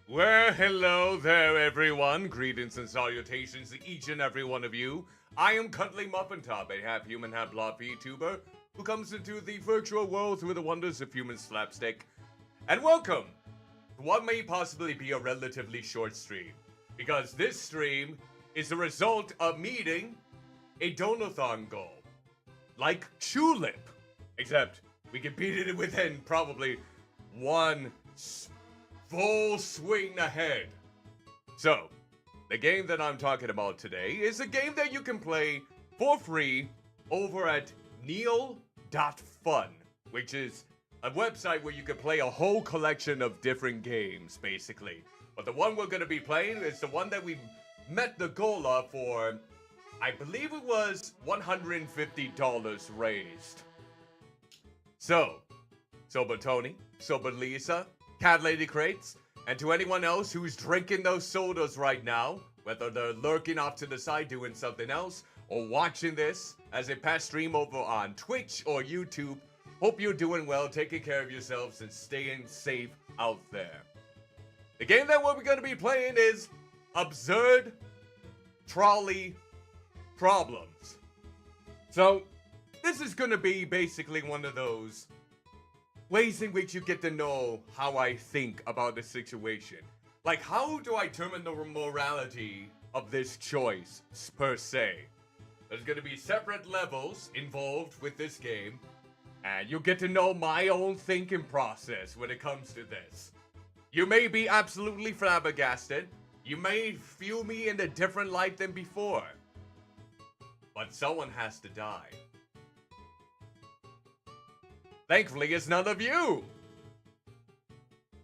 Well, hello there, everyone. Greetings and salutations to each and every one of you. I am Cuddlymuffintop, a half-human, half-blob Vtuber who comes into the virtual world through the wonders of human slapstick. And welcome to what may possibly be a relatively short stream, because this stream is a result of meeting a donathon goal, like Tulip, except we can beat it within probably one full swing ahead. So, the game that I'm talking about today is a game that you can play for free over at neal.fun, which is a website where you can play a whole collection of different games, basically. But the one we're going to be playing is the one that we met the goal of for, I believe it was $150 raised. So, Sober Tony, Sober Lisa, Cat Lady Crates, and to anyone else who's drinking those sodas right now, whether they're lurking off to the side doing something else, or watching this as a past stream over on Twitch or YouTube, hope you're doing well, taking care of yourselves, and staying safe out there. The game that we're going to be playing is Absurd Trolley Problems. So, this is going to be basically one of those ways in which you get to know how I think about the situation. Like, how do I determine the morality of this choice, per se? There's going to be separate levels involved with this game, and you'll get to know my own thinking process when it comes to this. You may be absolutely flabbergasted. You may view me in a different light than before. But someone has to die. Thankfully, it's none of you.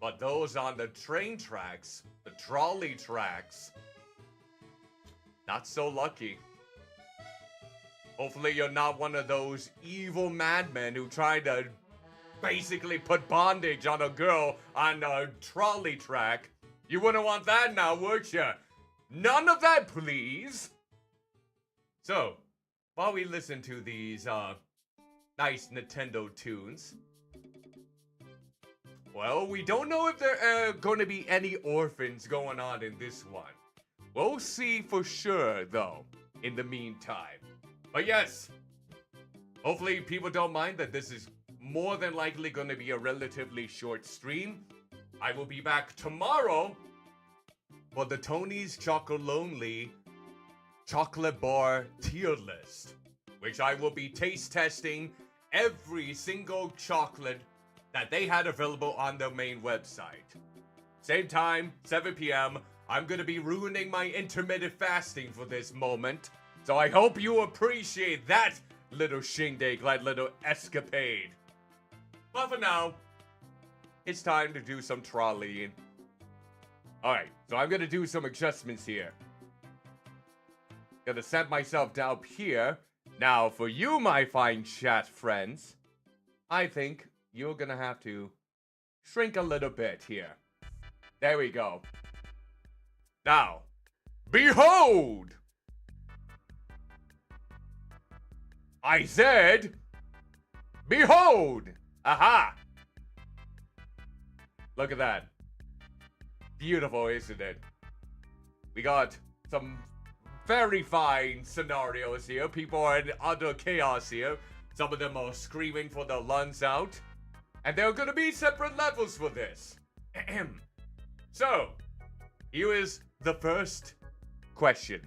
But those on the train tracks, the trolley tracks, not so lucky. Hopefully, you're not one of those evil madmen who tried to basically put bondage on a girl on a trolley track. You wouldn't want that now, would you? None of that, please. So, while we listen to these, nice Nintendo tunes. Well, we don't know if there are going to be any orphans going on in this one. We'll see for sure, though, in the meantime. But yes, hopefully people don't mind that this is more than likely going to be a relatively short stream. I will be back tomorrow for the Tony's Chocolonely Chocolate Bar tier list, which I will be taste testing every single chocolate that they had available on their main website. Same time, 7 p.m. I'm gonna be ruining my intermittent fasting for this moment, so I hope you appreciate that little shindig, that little escapade. But for now, it's time to do some trolleying. Alright, so I'm gonna do some adjustments here. Gonna set myself down here. Now, for you, my fine chat friends, I think you're gonna have to shrink a little bit here. There we go. Now, behold! I said, behold! Aha! Look at that. Beautiful, isn't it? We got some very fine scenarios here. People are in utter chaos here. Some of them are screaming for their lungs out. And there are going to be separate levels for this. So, here is the first question.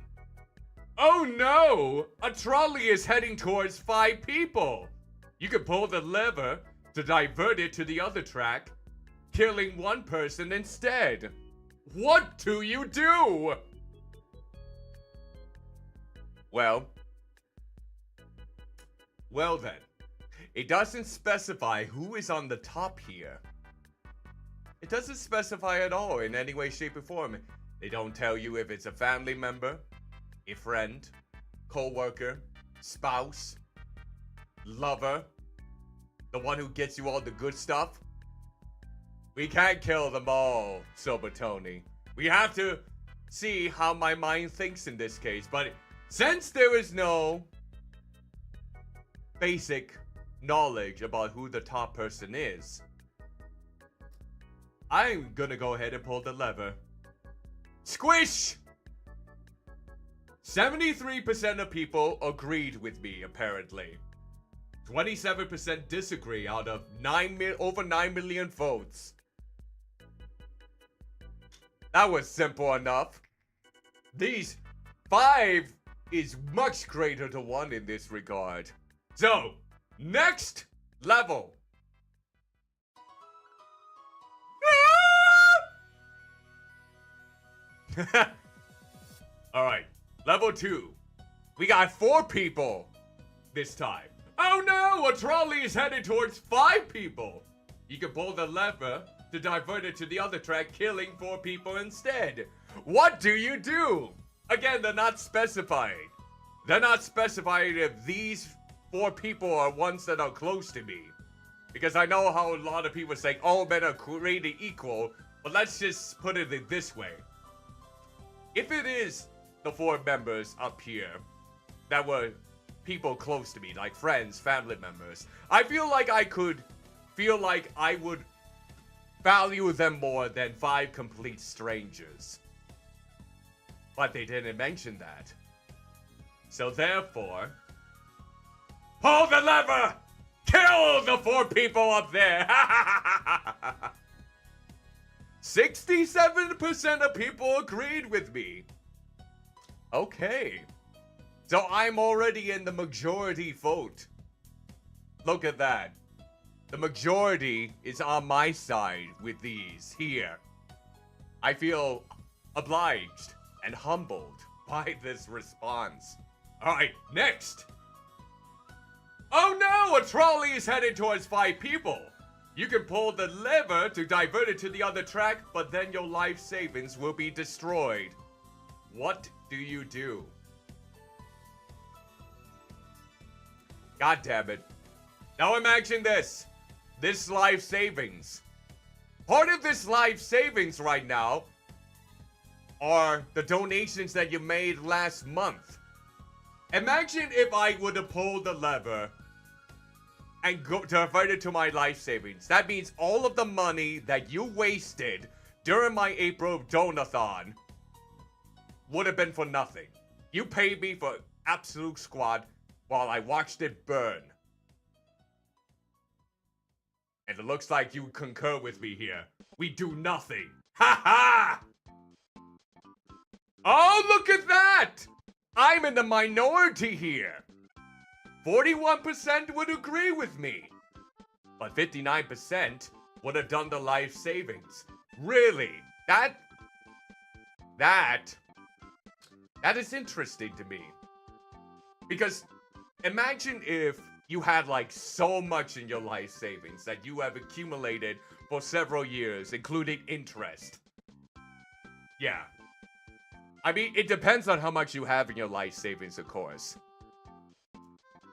Oh no! A trolley is heading towards 5 people. You can pull the lever to divert it to the other track, killing one person instead. What do you do? Well then, it doesn't specify who is on the top here. It doesn't specify at all in any way, shape, or form. They don't tell you if it's a family member, a friend, co-worker, spouse, lover, the one who gets you all the good stuff. We can't kill them all, Sober Tony. We have to see how my mind thinks in this case, but since there is no basic knowledge about who the top person is, I'm gonna go ahead and pull the lever. Squish! 73% of people agreed with me, apparently. 27% disagree out of over 9 million votes. That was simple enough. These 5 is much greater to 1 in this regard. So, next level. Alright, level 2. We got 4 people this time. Oh no, a trolley is headed towards 5 people. You can pull the lever to divert it to the other track, killing 4 people instead. What do you do? Again, they're not specifying. They're not specifying if these 4 people are ones that are close to me. Because I know how a lot of people say all men are created equal, but let's just put it this way. If it is the 4 members up here that were people close to me, like friends, family members, I feel like I would value them more than 5 complete strangers. But they didn't mention that. So therefore, pull the lever! Kill the 4 people up there! 67% of people agreed with me. Okay. So I'm already in the majority vote. Look at that. The majority is on my side with these here. I feel obliged and humbled by this response. Alright, next. Oh no, a trolley is headed towards 5 people. You can pull the lever to divert it to the other track, but then your life savings will be destroyed. What do you do? God damn it. Now imagine this. This life savings. Part of this life savings right now are the donations that you made last month. Imagine if I would have pulled the lever and divert it to my life savings. That means all of the money that you wasted during my April donathon would have been for nothing. You paid me for absolute squad while I watched it burn. And it looks like you concur with me here. We do nothing. Ha ha! Oh, look at that! I'm in the minority here. 41% would agree with me. But 59% would have done the life savings. Really? That is interesting to me. Because imagine if you had like so much in your life savings that you have accumulated for several years, including interest. Yeah. I mean, it depends on how much you have in your life savings, of course.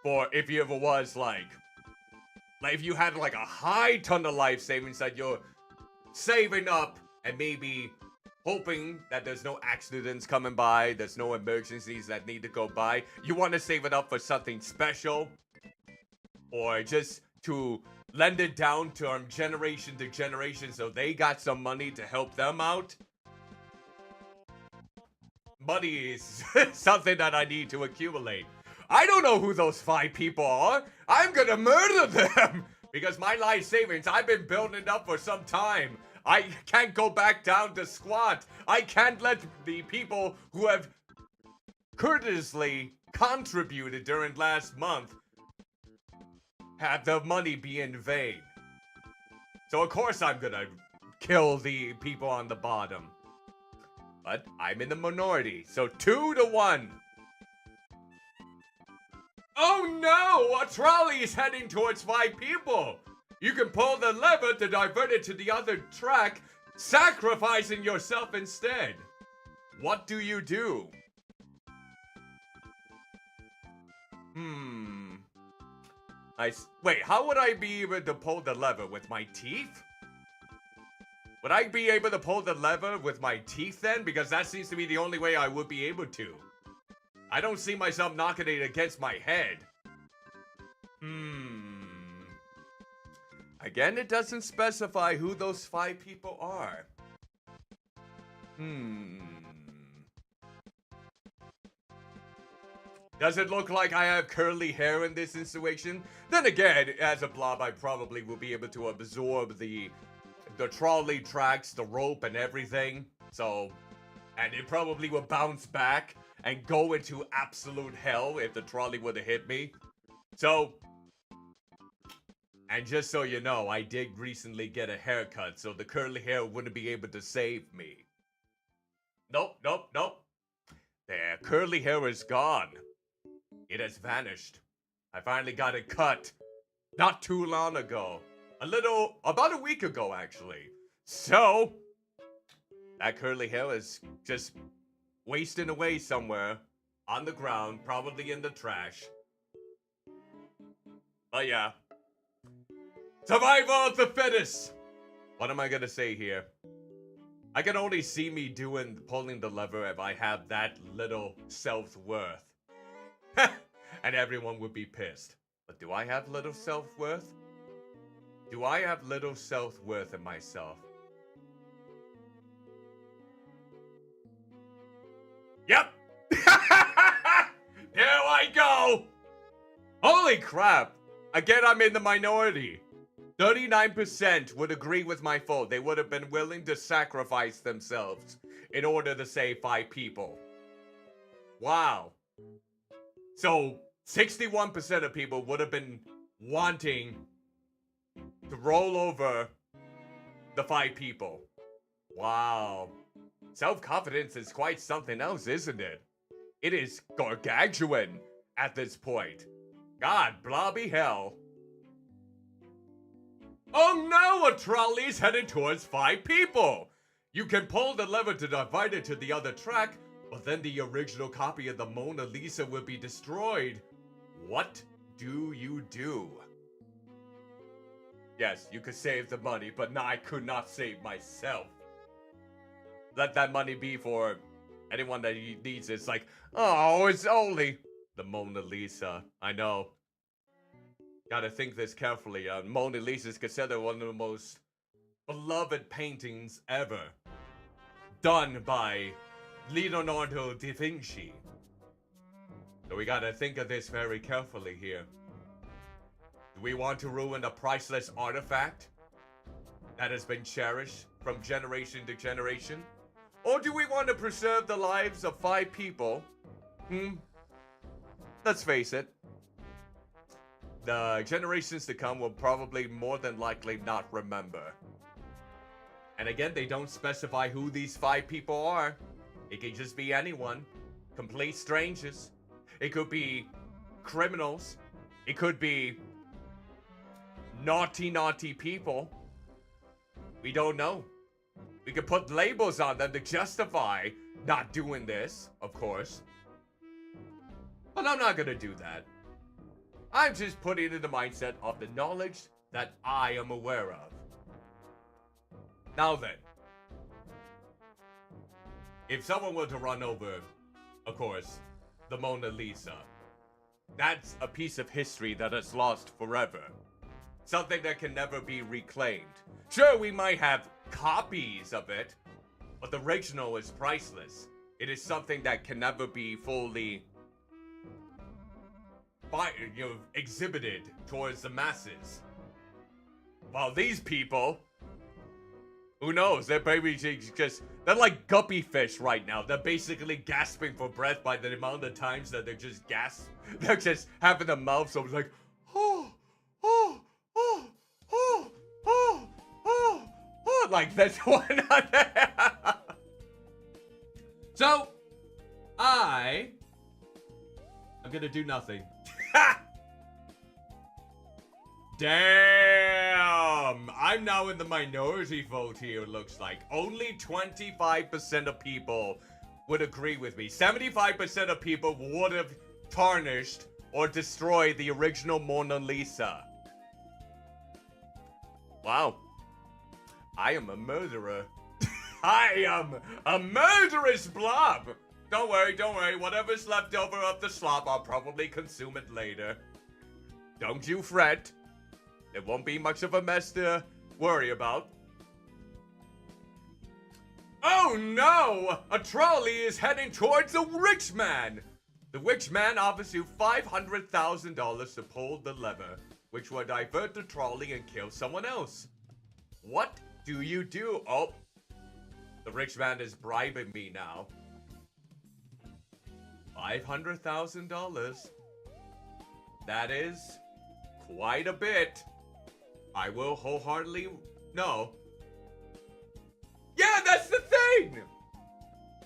For if you ever was like if you had like a high ton of life savings that you're saving up and maybe hoping that there's no accidents coming by, there's no emergencies that need to go by, you want to save it up for something special, or just to lend it down to generation to generation so they got some money to help them out. Money is something that I need to accumulate. I don't know who those 5 people are. I'm gonna murder them because my life savings, I've been building up for some time. I can't go back down to squat. I can't let the people who have courteously contributed during last month have the money be in vain. So of course I'm gonna kill the people on the bottom. But I'm in the minority, so 2-1. Oh no! A trolley is heading towards 5 people! You can pull the lever to divert it to the other track, sacrificing yourself instead. What do you do? Wait, how would I be able to pull the lever? With my teeth? Would I be able to pull the lever with my teeth then? Because that seems to be the only way I would be able to. I don't see myself knocking it against my head. Again, it doesn't specify who those 5 people are. Does it look like I have curly hair in this situation? Then again, as a blob, I probably will be able to absorb the trolley tracks, the rope, and everything. So, and it probably will bounce back and go into absolute hell if the trolley would have hit me. So, and just so you know, I did recently get a haircut, so the curly hair wouldn't be able to save me. Nope. The curly hair is gone. It has vanished. I finally got it cut not too long ago. About a week ago, actually. So, that curly hair is just wasting away somewhere on the ground, probably in the trash. But yeah. Survival of the fittest! What am I gonna say here? I can only see me pulling the lever if I have that little self-worth. And everyone would be pissed. But do I have little self-worth? Do I have little self-worth in myself? Yep! There I go! Holy crap! Again, I'm in the minority. 39% would agree with my vote. They would have been willing to sacrifice themselves in order to save 5 people. Wow. So, 61% of people would have been wanting to roll over the 5 people. Wow. Self-confidence is quite something else, isn't it? It is gargantuan at this point. God, blobby hell. Oh no, a trolley's headed towards 5 people! You can pull the lever to divide it to the other track, but then the original copy of the Mona Lisa will be destroyed. What do you do? Yes, you could save the money, but no, I could not save myself. Let that money be for anyone that needs it. It's like, oh, it's only the Mona Lisa. I know. Gotta think this carefully. Mona Lisa is considered one of the most beloved paintings ever. Done by Leonardo da Vinci. So we gotta think of this very carefully here. Do we want to ruin a priceless artifact that has been cherished from generation to generation? Or do we want to preserve the lives of 5 people? Let's face it. The generations to come will probably more than likely not remember. And again, they don't specify who these 5 people are. It could just be anyone. Complete strangers. It could be criminals. It could be naughty people. We don't know. We could put labels on them to justify not doing this, of course. But I'm not gonna do that. I'm just putting it in the mindset of the knowledge that I am aware of. Now then, if someone were to run over, of course, the Mona Lisa, that's a piece of history that is lost forever. Something that can never be reclaimed. Sure, we might have copies of it, but the original is priceless. It is something that can never be fully exhibited towards the masses. While these people, who knows, they're they're like guppy fish right now. They're basically gasping for breath by the amount of times that they're just they're just having their mouths open like, like that's one on there. So, I'm gonna do nothing. Damn! I'm now in the minority vote here, it looks like. Only 25% of people would agree with me. 75% of people would have tarnished or destroyed the original Mona Lisa. Wow. I am a murderer. I am a murderous blob! Don't worry. Whatever's left over of the slop, I'll probably consume it later. Don't you fret. There won't be much of a mess to worry about. Oh no! A trolley is heading towards a rich man! The rich man offers you $500,000 to pull the lever, which will divert the trolley and kill someone else. What do you do? Oh, the rich man is bribing me now. $500,000. That is quite a bit. I will wholeheartedly no. Yeah, that's the thing!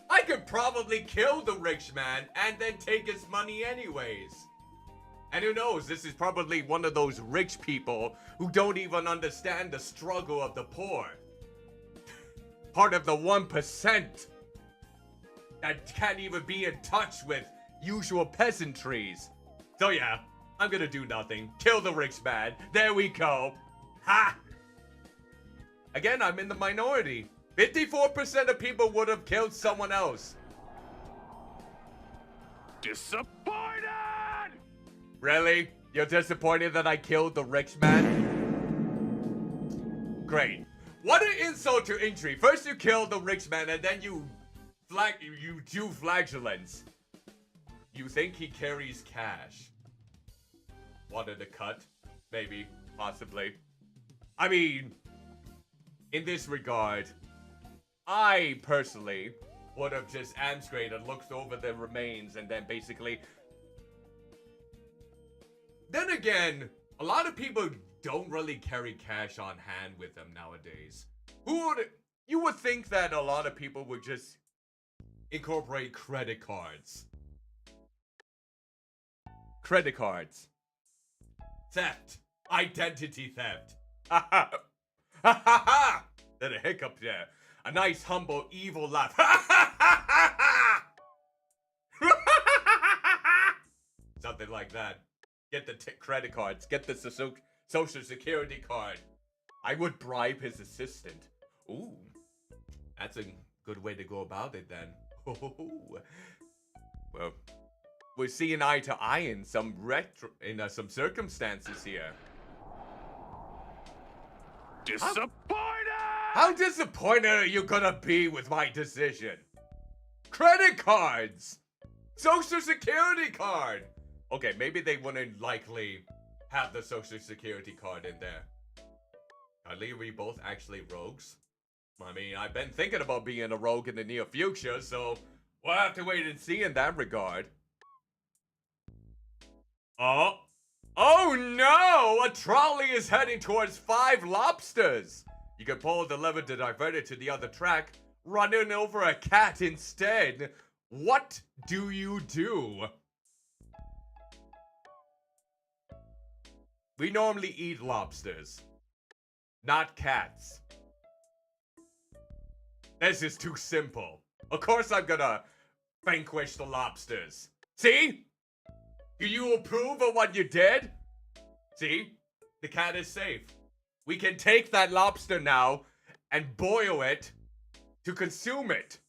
I could probably kill the rich man and then take his money anyways. And who knows, this is probably one of those rich people who don't even understand the struggle of the poor. Part of the 1% that can't even be in touch with usual peasantries. So yeah, I'm gonna do nothing. Kill the rich man. There we go. Ha! Again, I'm in the minority. 54% of people would have killed someone else. Disappointed! Really? You're disappointed that I killed the rich man? Great. What an insult to injury. First you kill the rich man and then you do flagellants. You think he carries cash? Wanted a cut? Maybe. Possibly. I mean, in this regard, I personally would have just amscrayed and looked over the remains and then basically... Then again, a lot of people don't really carry cash on hand with them nowadays. You would think that a lot of people would just incorporate credit cards. Credit cards. Theft. Identity theft. Ha ha. Ha ha ha. Then a hiccup there. A nice, humble, evil laugh. Ha ha ha ha ha. Something like that. Get the credit cards. Get the social security card. I would bribe his assistant. Ooh. That's a good way to go about it then. Well, we're seeing eye to eye in some some circumstances here. Disappointed! How disappointed are you gonna be with my decision? Credit cards! Social security card! Okay, maybe they wouldn't likely have the social security card in there. Are we both actually rogues? I mean, I've been thinking about being a rogue in the near future, so we'll have to wait and see in that regard. Oh no! A trolley is heading towards 5 lobsters! You can pull the lever to divert it to the other track, running over a cat instead. What do you do? We normally eat lobsters, not cats. This is too simple. Of course I'm gonna vanquish the lobsters. See? Do you approve of what you did? See? The cat is safe. We can take that lobster now and boil it to consume it.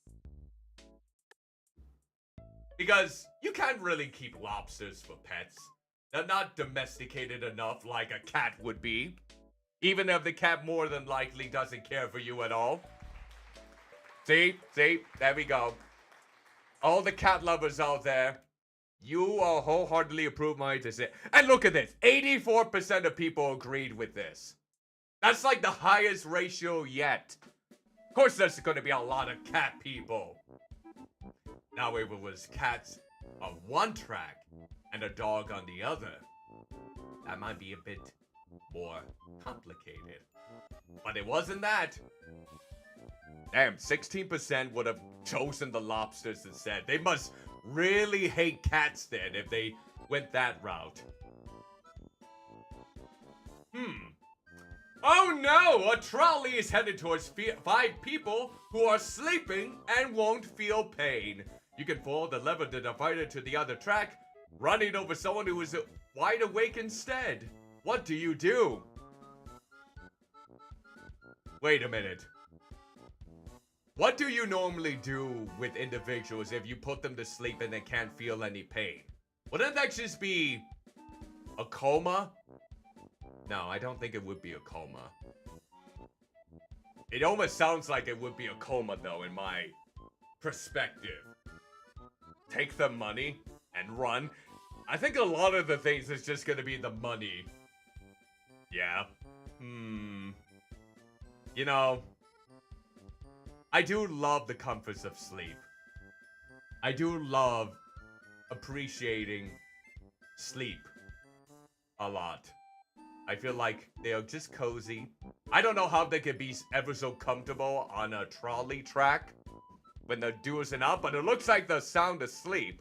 Because you can't really keep lobsters for pets. They're not domesticated enough like a cat would be. Even if the cat more than likely doesn't care for you at all. See? There we go. All the cat lovers out there, you all wholeheartedly approve my decision. And look at this. 84% of people agreed with this. That's like the highest ratio yet. Of course there's going to be a lot of cat people. Now if it was cats on one track and a dog on the other, that might be a bit more complicated. But it wasn't that. Damn, 16% would have chosen the lobsters instead. They must really hate cats then if they went that route. Oh no! A trolley is headed towards 5 people who are sleeping and won't feel pain. You can pull the lever to divert it to the other track, running over someone who is wide awake instead. What do you do? Wait a minute. What do you normally do with individuals if you put them to sleep and they can't feel any pain? Wouldn't that just be a coma? No, I don't think it would be a coma. It almost sounds like it would be a coma, though, in my perspective. Take the money and run. I think a lot of the things is just gonna be the money. Yeah. You know, I do love the comforts of sleep. I do love appreciating sleep a lot. I feel like they are just cozy. I don't know how they could be ever so comfortable on a trolley track when the doers are out, but it looks like they're sound asleep.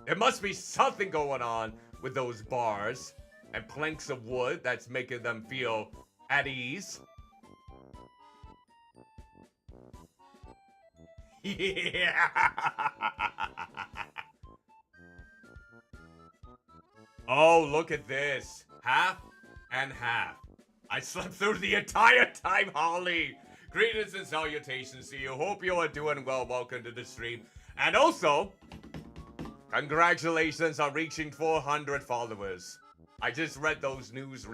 There must be something going on with those bars and planks of wood that's making them feel at ease. Yeah. Oh, look at this. Half and half. I slept through the entire time, Holly. Greetings and salutations to you. Hope you are doing well. Welcome to the stream. And also, congratulations on reaching 400 followers. I just read those news.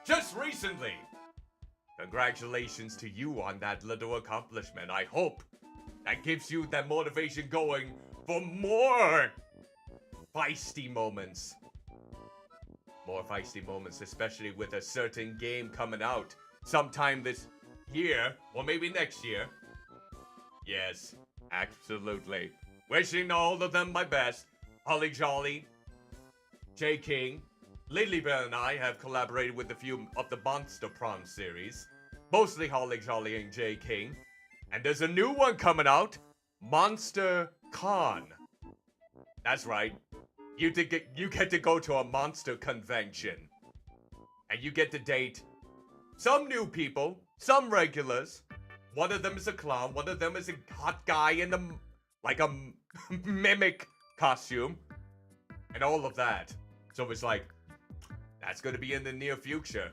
Just recently. Congratulations to you on that little accomplishment. I hope that gives you that motivation going for more feisty moments. More feisty moments, especially with a certain game coming out sometime this year, or maybe next year. Yes, absolutely. Wishing all of them my best. Holly Jolly, J King, Lily Bear and I have collaborated with a few of the Monster Prom series. Mostly Holly Jolly and J King. And there's a new one coming out, Monster Con. That's right. You get to go to a monster convention. And you get to date some new people, some regulars. One of them is a clown, one of them is a hot guy in a mimic costume. And all of that. So it's like, that's gonna be in the near future.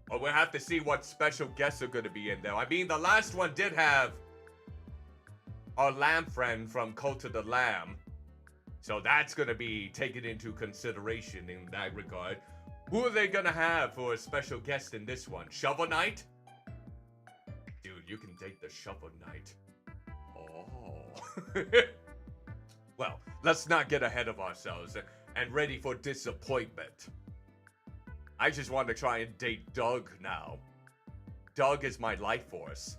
But we'll have to see what special guests are gonna be in there. I mean, the last one did have our lamb friend from Cult of the Lamb. So that's gonna be taken into consideration in that regard. Who are they gonna have for a special guest in this one? Shovel Knight? Dude, you can date the Shovel Knight. Oh. Well, let's not get ahead of ourselves and ready for disappointment. I just want to try and date Doug now. Doug is my life force.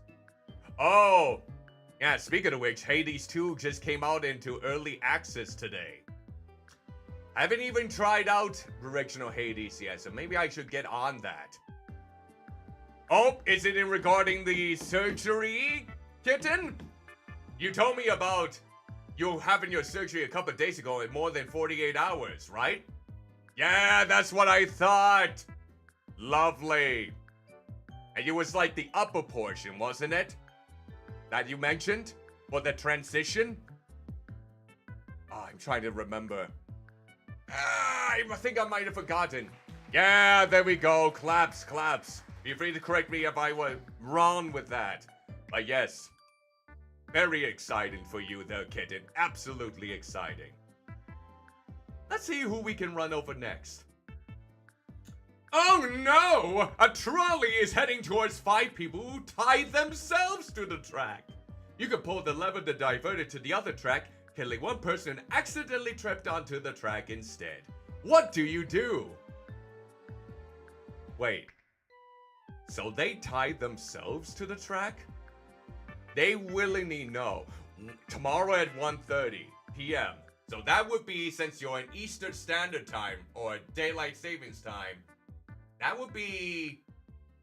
Oh! Yeah, speaking of which, Hades 2 just came out into early access today. I haven't even tried out original Hades yet, so maybe I should get on that. Oh, is it in regarding the surgery, kitten? You told me about you having your surgery a couple days ago in more than 48 hours, right? Yeah, that's what I thought. Lovely. And it was like the upper portion, wasn't it? That you mentioned? For the transition? Oh, I'm trying to remember. I think I might have forgotten. Yeah, there we go. Claps, claps. Feel free to correct me if I was wrong with that. But yes, very exciting for you there, kitten. Absolutely exciting. Let's see who we can run over next. Oh no! A trolley is heading towards 5 people who tied themselves to the track. You can pull the lever to divert it to the other track, killing one person and accidentally tripped onto the track instead. What do you do? Wait. So they tied themselves to the track? They willingly know. Tomorrow at 1:30 p.m. So that would be, since you're in Eastern Standard Time or Daylight Savings Time, that would be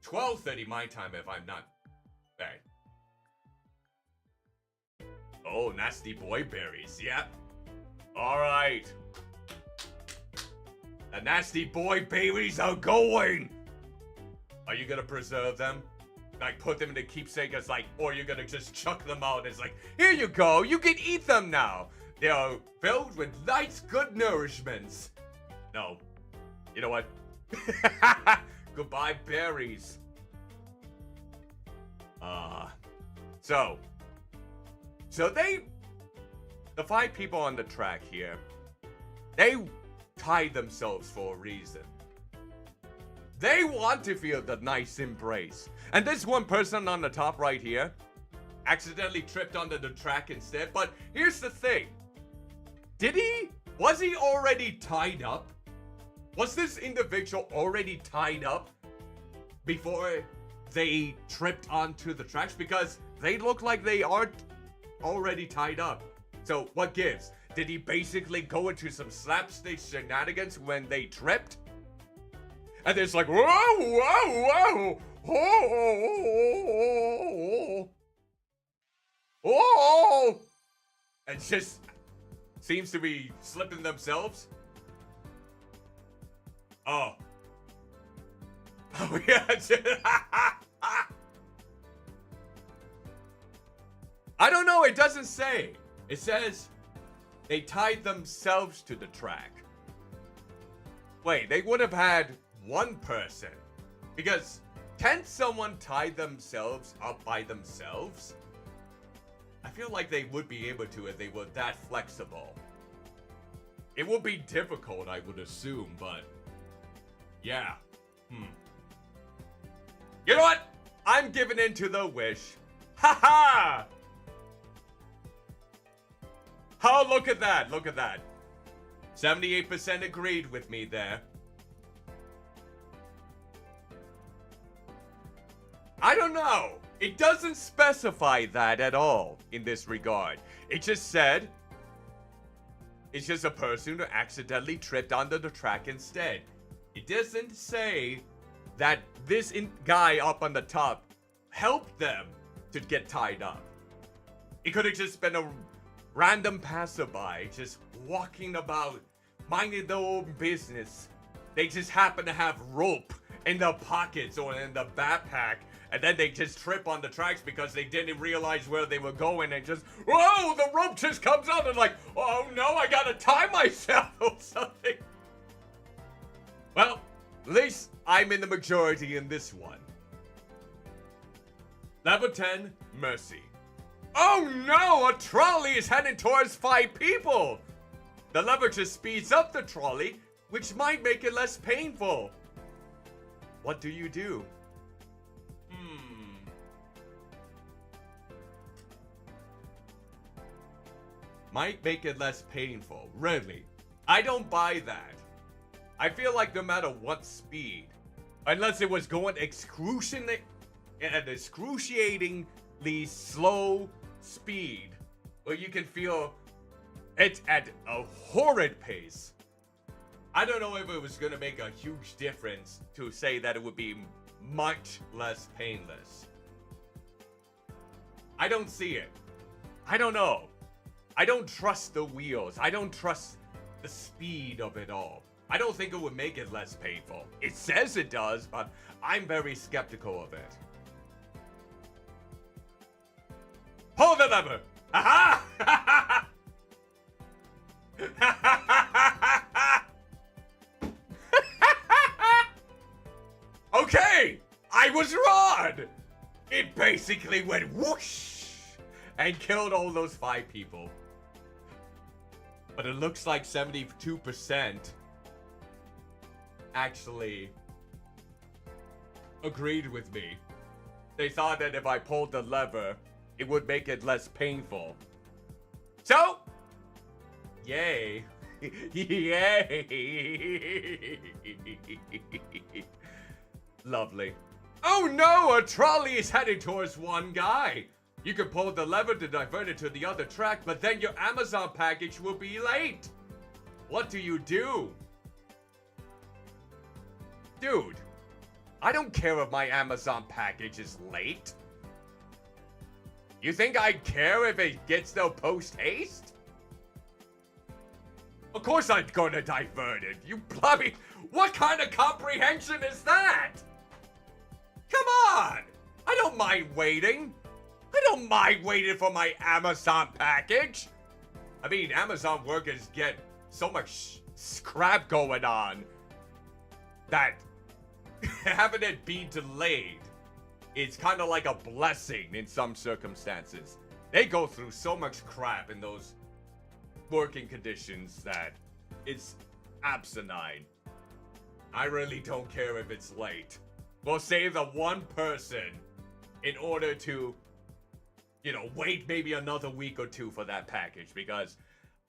12:30 my time if I'm not bad. Oh, nasty boy berries. Yep. All right. The nasty boy berries are going. Are you gonna preserve them? Like put them in the keepsake as like, or you're gonna just chuck them out as like, here you go, you can eat them now. They are filled with nice, good nourishments. No. You know what? Goodbye, berries. So the 5 people on the track here, they tied themselves for a reason. They want to feel the nice embrace. And this one person on the top right here accidentally tripped onto the track instead. But here's the thing. Was he already tied up? Was this individual already tied up before they tripped onto the tracks? Because they look like they are already tied up. So what gives? Did he basically go into some slapstick shenanigans when they tripped? And it's like, whoa, whoa, whoa, oh, and just seems to be slipping themselves. Oh. Oh, yeah. I don't know. It doesn't say. It says they tied themselves to the track. Wait, they would have had one person. Because can someone tie themselves up by themselves? I feel like they would be able to if they were that flexible. It would be difficult, I would assume, but yeah. You know what? I'm giving in to the wish. Ha ha! Oh, look at that. Look at that. 78% agreed with me there. I don't know. It doesn't specify that at all in this regard. It just said it's just a person who accidentally tripped onto the track instead. It doesn't say that this guy up on the top helped them to get tied up. It could have just been a random passerby just walking about, minding their own business. They just happen to have rope in their pockets or in the backpack, and then they just trip on the tracks because they didn't realize where they were going, and just, whoa, the rope just comes out and like, oh no, I gotta tie myself or something. Well, at least I'm in the majority in this one. Level 10, Mercy. Oh no, a trolley is heading towards 5 people. The lever just speeds up the trolley, which might make it less painful. What do you do? Might make it less painful. Really? I don't buy that. I feel like no matter what speed, unless it was going excruciatingly slow speed, where you can feel it at a horrid pace, I don't know if it was going to make a huge difference to say that it would be much less painless. I don't see it. I don't know. I don't trust the wheels. I don't trust the speed of it all. I don't think it would make it less painful. It says it does, but I'm very skeptical of it. Pull the lever! Aha! Okay! I was wrong! It basically went whoosh and killed all those 5 people. But it looks like 72% actually agreed with me. They thought that if I pulled the lever, it would make it less painful. So, yay. Yay. Lovely. Oh no, a trolley is heading towards one guy. You can pull the lever to divert it to the other track, but then your Amazon package will be late. What do you do? Dude, I don't care if my Amazon package is late. You think I'd care if it gets there post-haste? Of course I'm gonna divert it, you bloody... What kind of comprehension is that? Come on! I don't mind waiting. I don't mind waiting for my Amazon package. I mean, Amazon workers get so much crap going on that having it be delayed is kind of like a blessing in some circumstances. They go through so much crap in those working conditions that it's asinine. I really don't care if it's late. We'll save the one person in order to, wait maybe another week or two for that package, because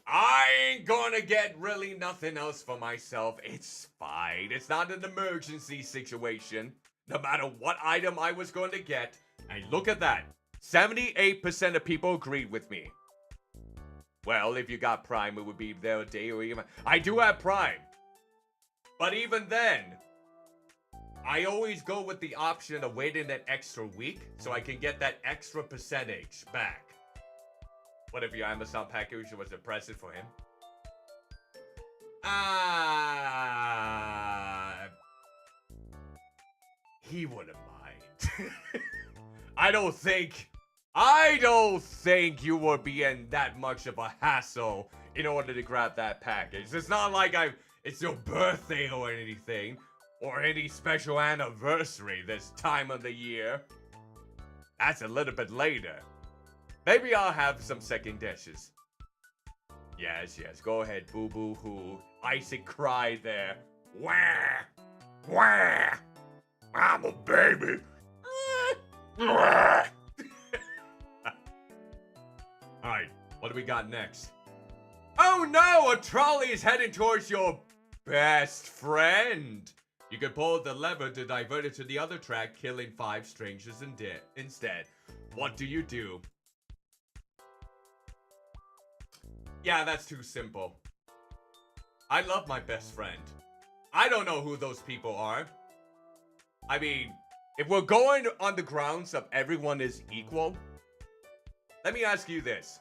I ain't gonna get really nothing else for myself. It's fine. It's not an emergency situation. No matter what item I was going to get. And look at that. 78% of people agreed with me. Well, if you got Prime, it would be there a day or even... I do have Prime. But even then, I always go with the option of waiting that extra week so I can get that extra percentage back. What if your Amazon package was a present for him? He wouldn't mind. I don't think you would be in that much of a hassle in order to grab that package. It's not like it's your birthday or anything, or any special anniversary this time of the year. That's a little bit later. Maybe I'll have some second dishes. Yes, go ahead, boo-boo-hoo. Isaac cried there. Wah! Wah! I'm a baby. Alright, what do we got next? Oh no, a trolley is heading towards your best friend. You can pull the lever to divert it to the other track, killing 5 strangers instead. What do you do? Yeah, that's too simple. I love my best friend. I don't know who those people are. I mean, if we're going on the grounds of everyone is equal, let me ask you this.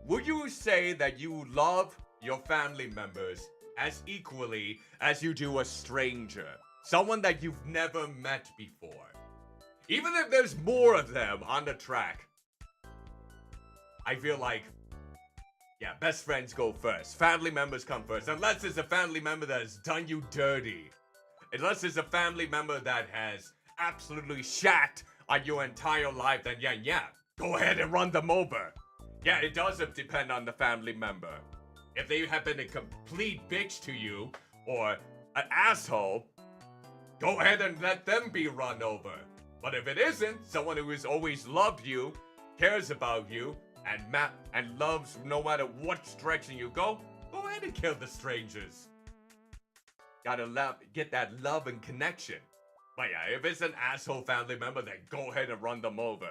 Would you say that you love your family members as equally as you do a stranger? Someone that you've never met before? Even if there's more of them on the track, I feel like, yeah, best friends go first. Family members come first. Unless it's a family member that has done you dirty. Unless it's a family member that has absolutely shat on your entire life, then yeah, go ahead and run them over. Yeah, it does depend on the family member. If they have been a complete bitch to you, or an asshole, go ahead and let them be run over. But if it isn't, someone who has always loved you, cares about you, and loves no matter what direction you go ahead and kill the strangers. Gotta get that love and connection. But yeah, if it's an asshole family member, then go ahead and run them over.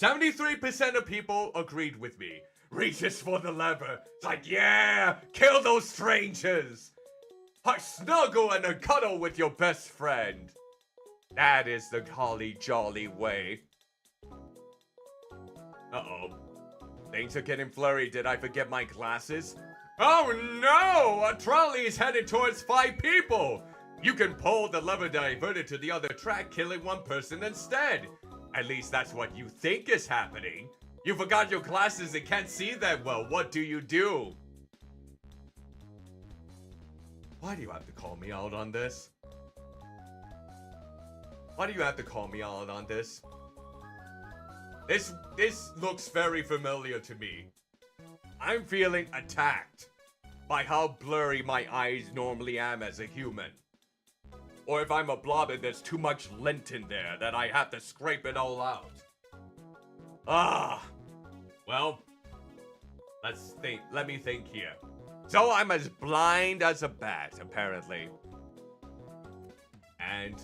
73% of people agreed with me. Reaches for the lever. It's like, yeah, kill those strangers. Snuggle and cuddle with your best friend. That is the holly jolly way. Uh-oh. Things are getting flurry. Did I forget my glasses? Oh no! A trolley is headed towards 5 people! You can pull the lever diverted to the other track, killing 1 person instead. At least that's what you think is happening. You forgot your glasses and can't see that well. What do you do? Why do you have to call me out on this? Why do you have to call me out on this? This looks very familiar to me. I'm feeling attacked by how blurry my eyes normally am as a human. Or if I'm a blob and there's too much lint in there that I have to scrape it all out. Well, let me think here. So I'm as blind as a bat, apparently. And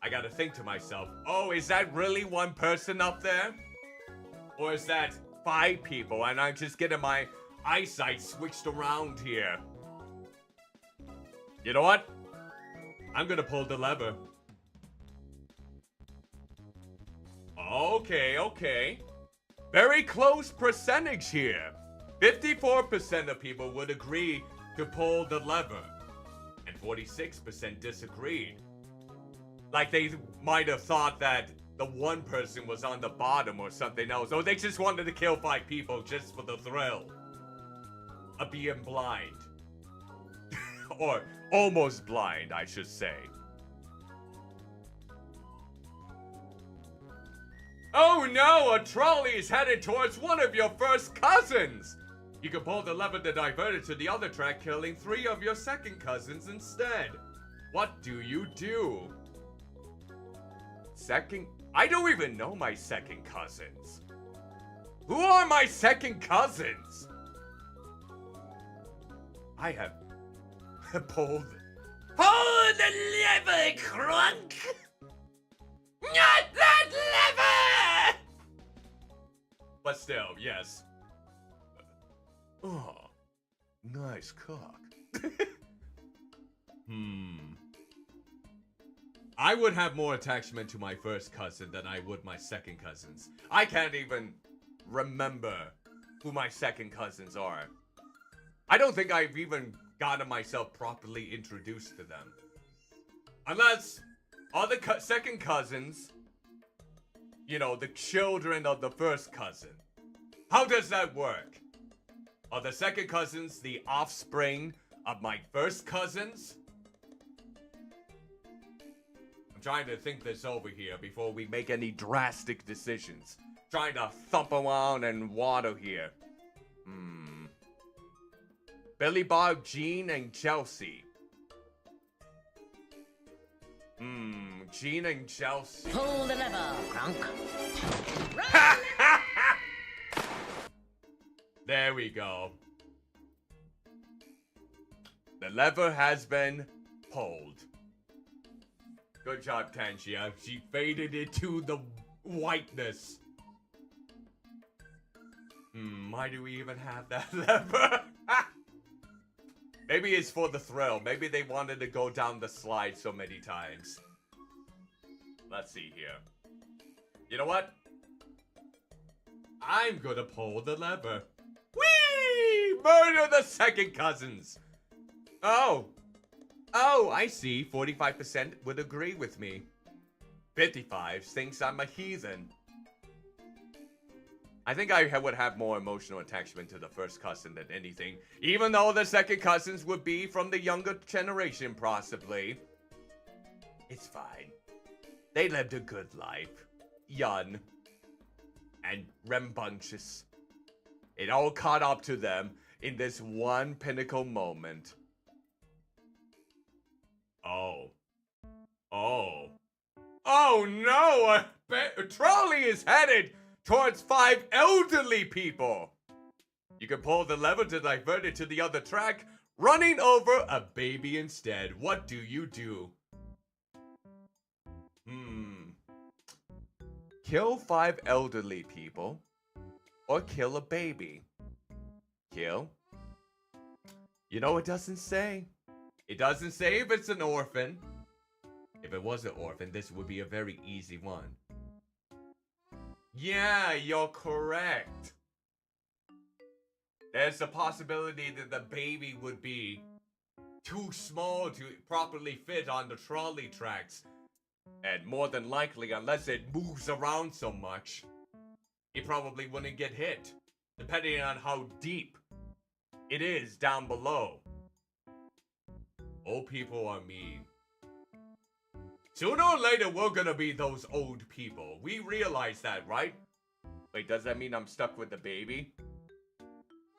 I gotta think to myself, oh, is that really 1 person up there? Or is that 5 people and I'm just getting my eyesight switched around here? You know what? I'm gonna pull the lever. Okay. Very close percentage here. 54% of people would agree to pull the lever. And 46% disagreed. Like they might have thought that the 1 person was on the bottom or something else. Or they just wanted to kill 5 people just for the thrill of being blind. Or almost blind, I should say. Oh no, a trolley is headed towards one of your first cousins! You can pull the lever to divert it to the other track, killing 3 of your second cousins instead. What do you do? I don't even know my second cousins. Who are my second cousins? I have pulled the lever, Crunk! Not that lever! But still, yes. Oh, nice cock. I would have more attachment to my first cousin than I would my second cousins. I can't even remember who my second cousins are. I don't think I've even gotten myself properly introduced to them. Unless all the second cousins, you know, the children of the first cousin. How does that work? Are the second cousins the offspring of my first cousins? I'm trying to think this over here before we make any drastic decisions. Trying to thump around and water here. Billy Bob, Jean, and Chelsea. Jean and Chelsea. Pull the lever, Crunk. There we go. The lever has been pulled. Good job, Tangia. She faded into the whiteness. Why do we even have that lever? Maybe it's for the thrill. Maybe they wanted to go down the slide so many times. Let's see here. You know what? I'm gonna pull the lever. Whee! Murder the second cousins. Oh, I see. 45% would agree with me. 55 thinks I'm a heathen. I think I would have more emotional attachment to the first cousin than anything, even though the second cousins would be from the younger generation, possibly. It's fine. They lived a good life. Young. And rambunctious. It all caught up to them in this one pinnacle moment. Oh no! Trolley is headed towards 5 elderly people. You can pull the lever to divert it to the other track, running over a baby instead. What do you do? Kill 5 elderly people or kill a baby? Kill? You know, it doesn't say. It doesn't say if it's an orphan. If it was an orphan, this would be a very easy one. Yeah, you're correct. There's a possibility that the baby would be too small to properly fit on the trolley tracks. And more than likely, unless it moves around so much, it probably wouldn't get hit, depending on how deep it is down below. Old people are mean. Sooner or later, we're gonna be those old people. We realize that, right? Wait, does that mean I'm stuck with the baby?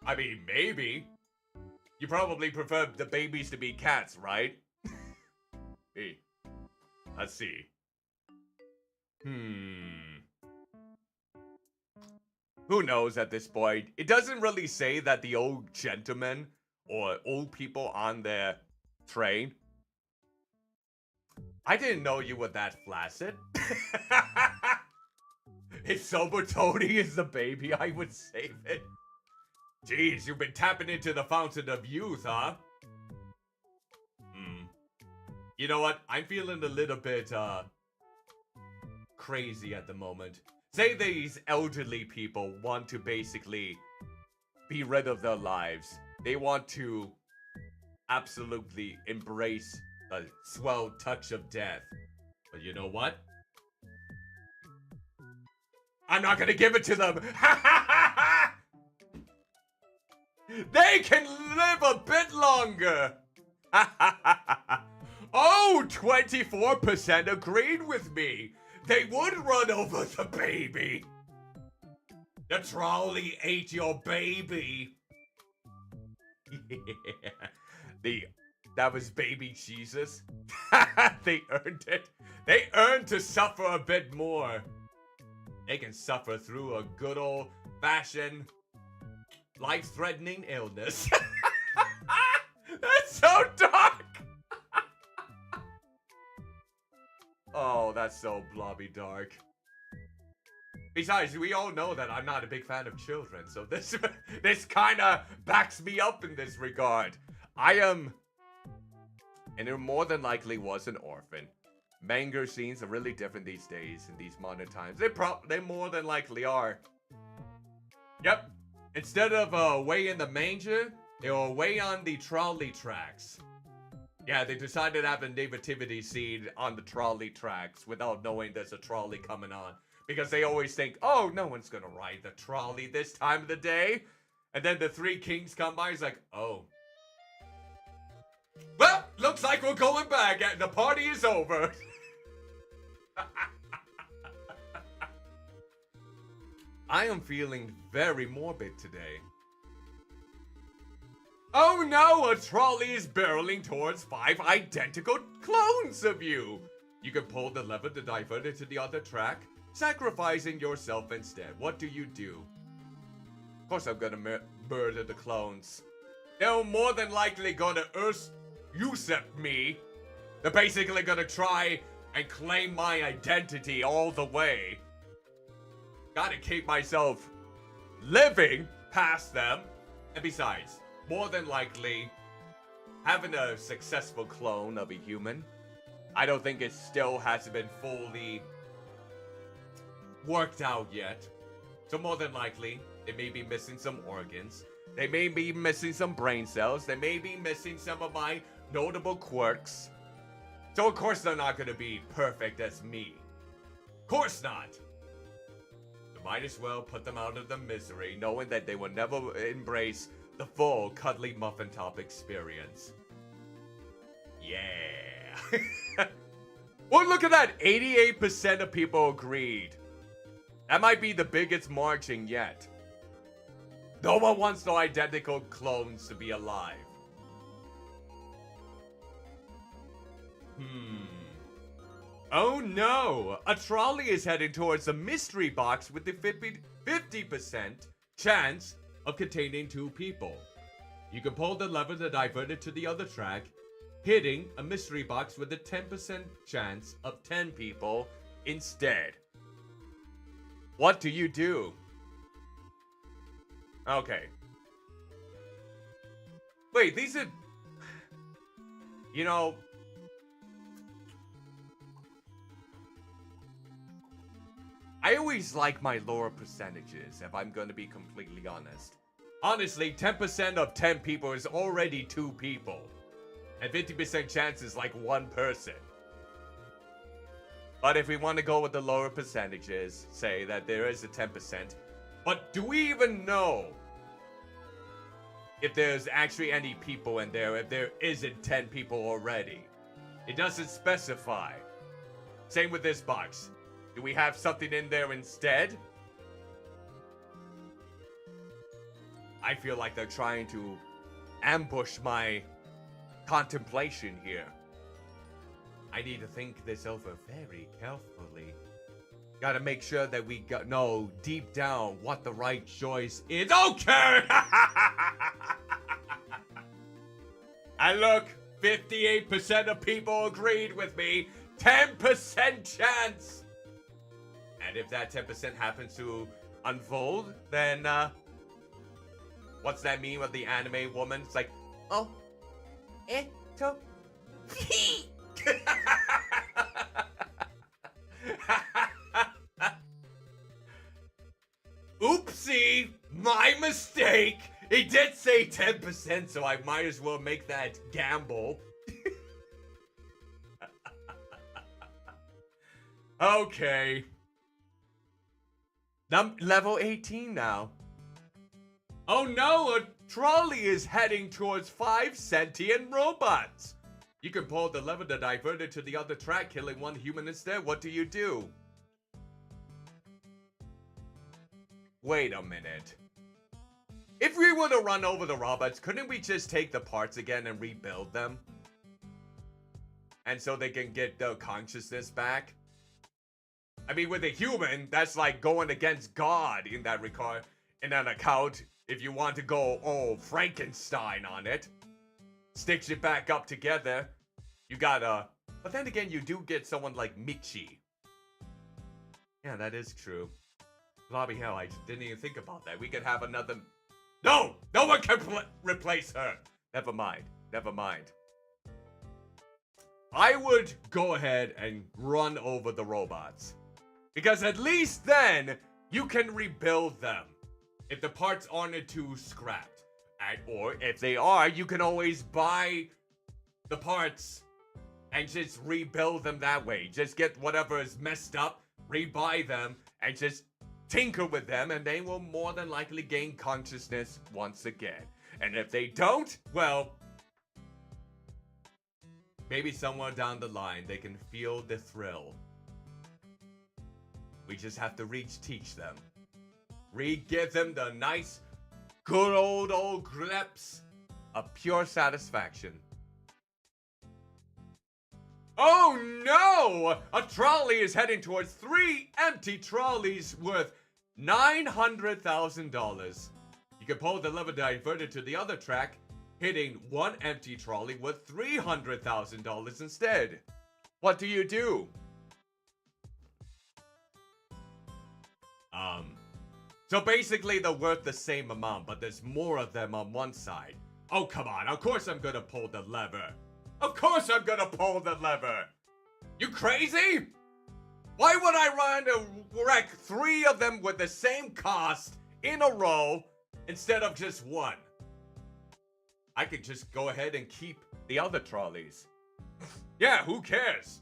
I mean, maybe. You probably prefer the babies to be cats, right? Hey, let's see. Who knows at this point? It doesn't really say that the old gentlemen or old people on their train. I didn't know you were that flaccid. If Sober Tony is the baby, I would save it. Jeez, you've been tapping into the fountain of youth, huh? You know what? I'm feeling a little bit, crazy at the moment. Say these elderly people want to basically be rid of their lives. They want to absolutely embrace a swell touch of death. But you know what? I'm not gonna give it to them. They can live a bit longer. Oh, 24% agreed with me. They would run over the baby. The trolley ate your baby. That was baby Jesus. They earned it. They earned to suffer a bit more. They can suffer through a good old-fashioned life-threatening illness. That's so dark. Oh, that's so blobby dark. Besides, we all know that I'm not a big fan of children, so this kind of backs me up in this regard. I am, and it more than likely was an orphan. Manga scenes are really different these days in these modern times. They more than likely are. Yep. Instead of away in the manger, they were away on the trolley tracks. Yeah, they decided to have a nativity scene on the trolley tracks without knowing there's a trolley coming on. Because they always think, oh, no one's gonna ride the trolley this time of the day. And then the three kings come by, he's like, oh. Well, looks like we're going back and the party is over. I am feeling very morbid today. Oh no, a trolley is barreling towards 5 identical clones of you. You can pull the lever to divert it to the other track, sacrificing yourself instead. What do you do? Of course I'm gonna murder the clones. They're more than likely gonna usurp me. They're basically gonna try and claim my identity all the way. Gotta keep myself living past them. And besides, more than likely, having a successful clone of a human, I don't think it still hasn't been fully worked out yet. So more than likely, they may be missing some organs. They may be missing some brain cells. They may be missing some of my notable quirks. So of course they're not going to be perfect as me. Of course not. So might as well put them out of the misery, knowing that they will never embrace the full Cuddlymuffintop experience. Yeah. Well, look at that. 88% of people agreed. That might be the biggest marching yet. No one wants no identical clones to be alive. Oh no! A trolley is heading towards a mystery box with the 50% chance of containing 2 people. You can pull the lever to divert it to the other track, hitting a mystery box with a 10% chance of 10 people instead. What do you do? Okay. Wait, these are... You know... I always like my lower percentages, if I'm going to be completely honest. Honestly, 10% of 10 people is already 2 people. And 50% chance is like 1 person. But if we want to go with the lower percentages, say that there is a 10%. But do we even know if there's actually any people in there, if there isn't 10 people already? It doesn't specify. Same with this box. Do we have something in there instead? I feel like they're trying to ambush my contemplation here. I need to think this over very carefully. Gotta make sure that we know deep down what the right choice is. Okay! And look, 58% of people agreed with me. 10% chance! And if that 10% happens to unfold, then, what's that mean with the anime woman? It's like, oh, to Oopsie, my mistake. It did say 10%, so I might as well make that gamble. Okay. Level 18 now. Oh no, a trolley is heading towards 5 sentient robots. You can pull the lever to divert it to the other track, killing 1 human instead. What do you do? Wait a minute. If If we were to run over the robots, couldn't we just take the parts again and rebuild them? And so they can get their consciousness back? I mean, with a human, that's like going against God in that regard. In an account, if you want to go, oh, Frankenstein on it. Stitch it back up together. You gotta... But then again, you do get someone like Michi. Yeah, that is true. Blobby hell, I just didn't even think about that. We could have another... No! No one can replace her! Never mind. Never mind. I would go ahead and run over the robots. Because at least then, you can rebuild them. If the parts aren't too scrapped. Or if they are, you can always buy the parts and just rebuild them that way. Just get whatever is messed up, rebuy them, and just tinker with them, and they will more than likely gain consciousness once again. And if they don't, well, maybe somewhere down the line they can feel the thrill. We just have to teach them. Give them the nice, good old grips of pure satisfaction. Oh no! A trolley is heading towards 3 empty trolleys worth $900,000. You can pull the lever diverted to the other track, hitting 1 empty trolley worth $300,000 instead. What do you do? So basically they're worth the same amount, but there's more of them on one side. Oh, come on. Of course I'm gonna pull the lever. Of course I'm gonna pull the lever. You crazy? Why would I run to wreck 3 of them with the same cost in a row instead of just 1? I could just go ahead and keep the other trolleys. Yeah, who cares?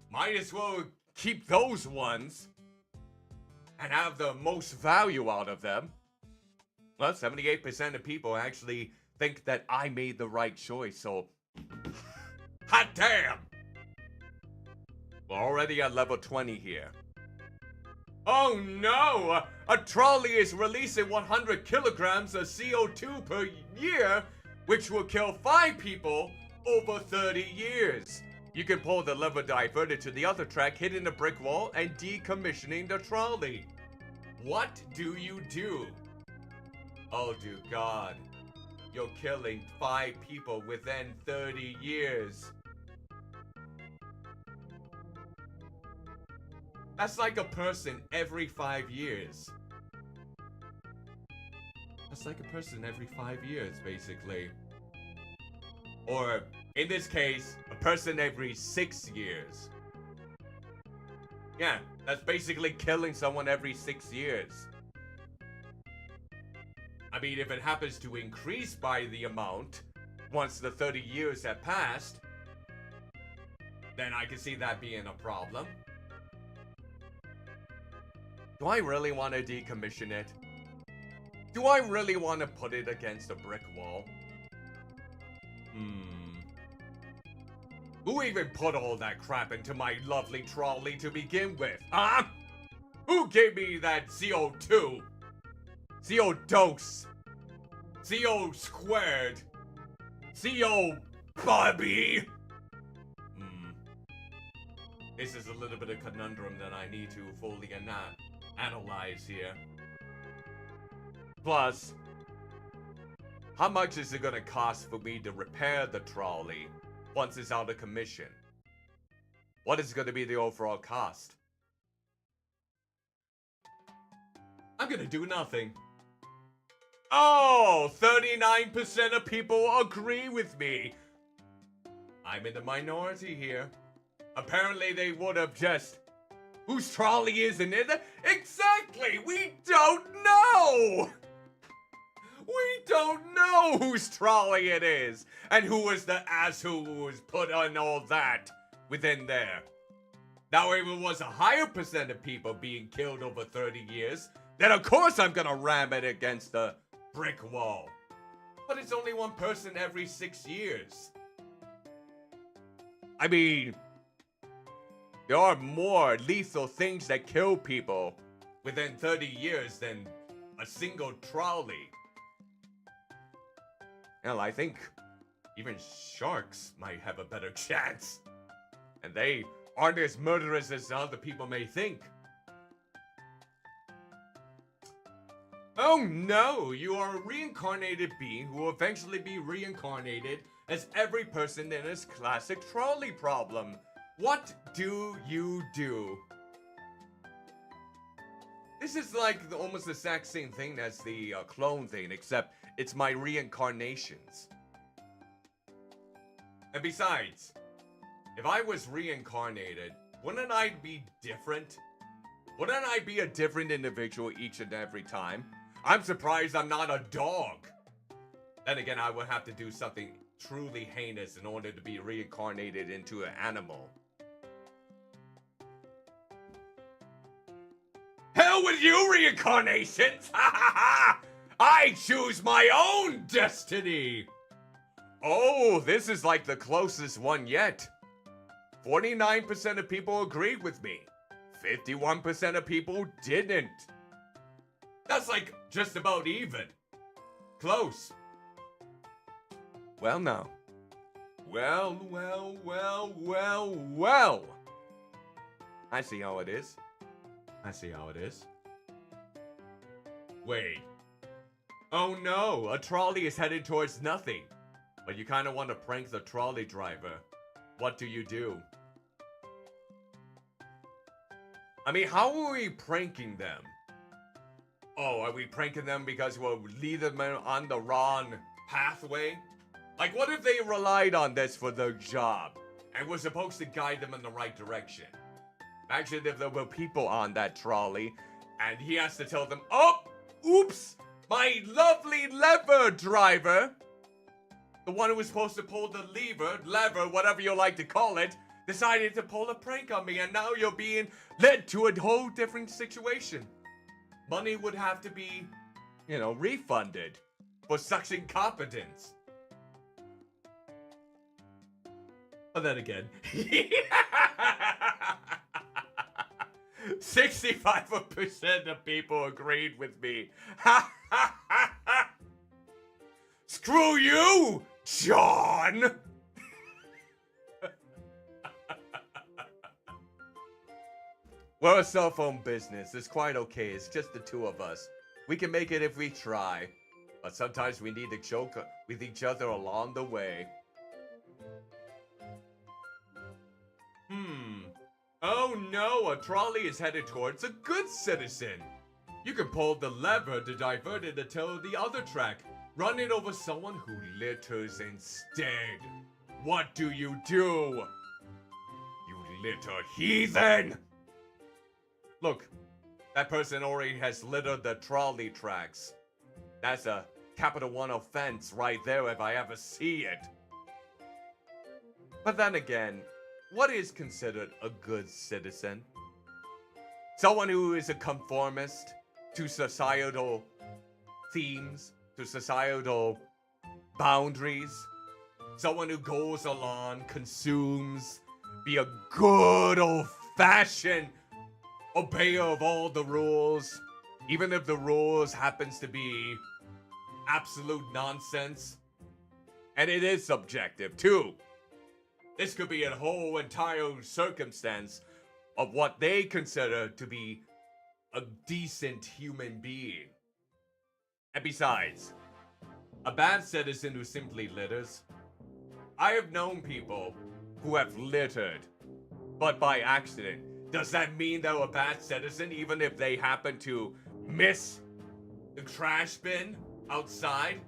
Might as well keep those ones and have the most value out of them. Well, 78% of people actually think that I made the right choice, so... Hot damn! We're already at level 20 here. Oh no! A trolley is releasing 100 kilograms of CO2 per year, which will kill 5 people over 30 years. You can pull the lever diverted to the other track, hitting the brick wall, and decommissioning the trolley. What do you do? Oh, dear God. You're killing 5 people within 30 years. That's like a person every 5 years. That's like a person every 5 years, basically. Or, in this case, a person every 6 years. Yeah, that's basically killing someone every 6 years. I mean, if it happens to increase by the amount once the 30 years have passed, then I can see that being a problem. Do I really want to decommission it? Do I really want to put it against a brick wall? Who even put all that crap into my lovely trolley to begin with, huh? Who gave me that CO2? CO dose. CO squared. CO Bobby. This is a little bit of conundrum that I need to fully analyze here. Plus, how much is it gonna cost for me to repair the trolley once it's out of commission? What is gonna be the overall cost? I'm gonna do nothing. Oh, 39% of people agree with me. I'm in the minority here. Apparently they would have just... Whose trolley isn't it? Exactly! We don't know! We don't know whose trolley it is! And who was the asshole who was put on all that within there. Now, if it was a higher percent of people being killed over 30 years, then of course I'm gonna ram it against the brick wall. But it's only 1 person every 6 years. I mean... There are more lethal things that kill people within 30 years than a single trolley. Hell, I think even sharks might have a better chance. And they aren't as murderous as other people may think. Oh no, you are a reincarnated being who will eventually be reincarnated as every person in this classic trolley problem. What do you do? This is like almost the exact same thing as the clone thing, except it's my reincarnations. And besides, if I was reincarnated, wouldn't I be different? Wouldn't I be a different individual each and every time? I'm surprised I'm not a dog. Then again, I would have to do something truly heinous in order to be reincarnated into an animal. Hell with you, reincarnations! Ha ha ha! I choose my own destiny! Oh, this is like the closest one yet. 49% of people agreed with me. 51% of people didn't. That's like just about even. Close. Well, no. Well. I see how it is. Wait. Oh no, a trolley is headed towards nothing. But you kind of want to prank the trolley driver. What do you do? I mean, how are we pranking them? Oh, are we pranking them because we'll lead them on the wrong pathway? Like, what if they relied on this for their job and we're supposed to guide them in the right direction? Imagine if there were people on that trolley and he has to tell them, oh, oops, my lovely lever driver, the one who was supposed to pull the lever, whatever you like to call it, decided to pull a prank on me, and now you're being led to a whole different situation. Money would have to be, refunded for such incompetence. But then again, 65% of people agreed with me. Screw you, John! We're a cell phone business. It's quite okay. It's just the two of us. We can make it if we try. But sometimes we need to joke with each other along the way. Oh no, a trolley is headed towards a good citizen. You can pull the lever to divert it until the other track, running over someone who litters instead. What do? You litter heathen! Look, that person already has littered the trolley tracks. That's a capital 1 offense right there if I ever see it. But then again, what is considered a good citizen? Someone who is a conformist to societal themes, to societal boundaries. Someone who goes along, consumes, be a good old-fashioned obeyer of all the rules, even if the rules happens to be absolute nonsense. And it is subjective, too. This could be a whole entire circumstance of what they consider to be a decent human being. And besides, a bad citizen who simply litters. I have known people who have littered, but by accident. Does that mean they're a bad citizen even if they happen to miss the trash bin outside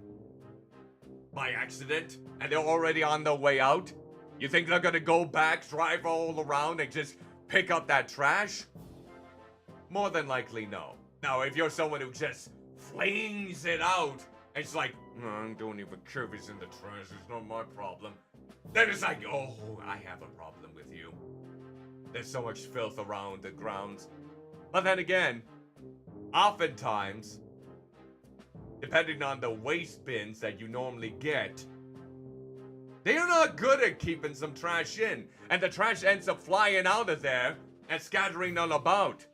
by accident and they're already on their way out? You think they're gonna go back, drive all around, and just pick up that trash? More than likely, no. Now, if you're someone who just flings it out, and it's like, I don't even care if it's in the trash, it's not my problem. Then it's like, oh, I have a problem with you. There's so much filth around the grounds. But then again, oftentimes, depending on the waste bins that you normally get, they are not good at keeping some trash in, and the trash ends up flying out of there and scattering all about.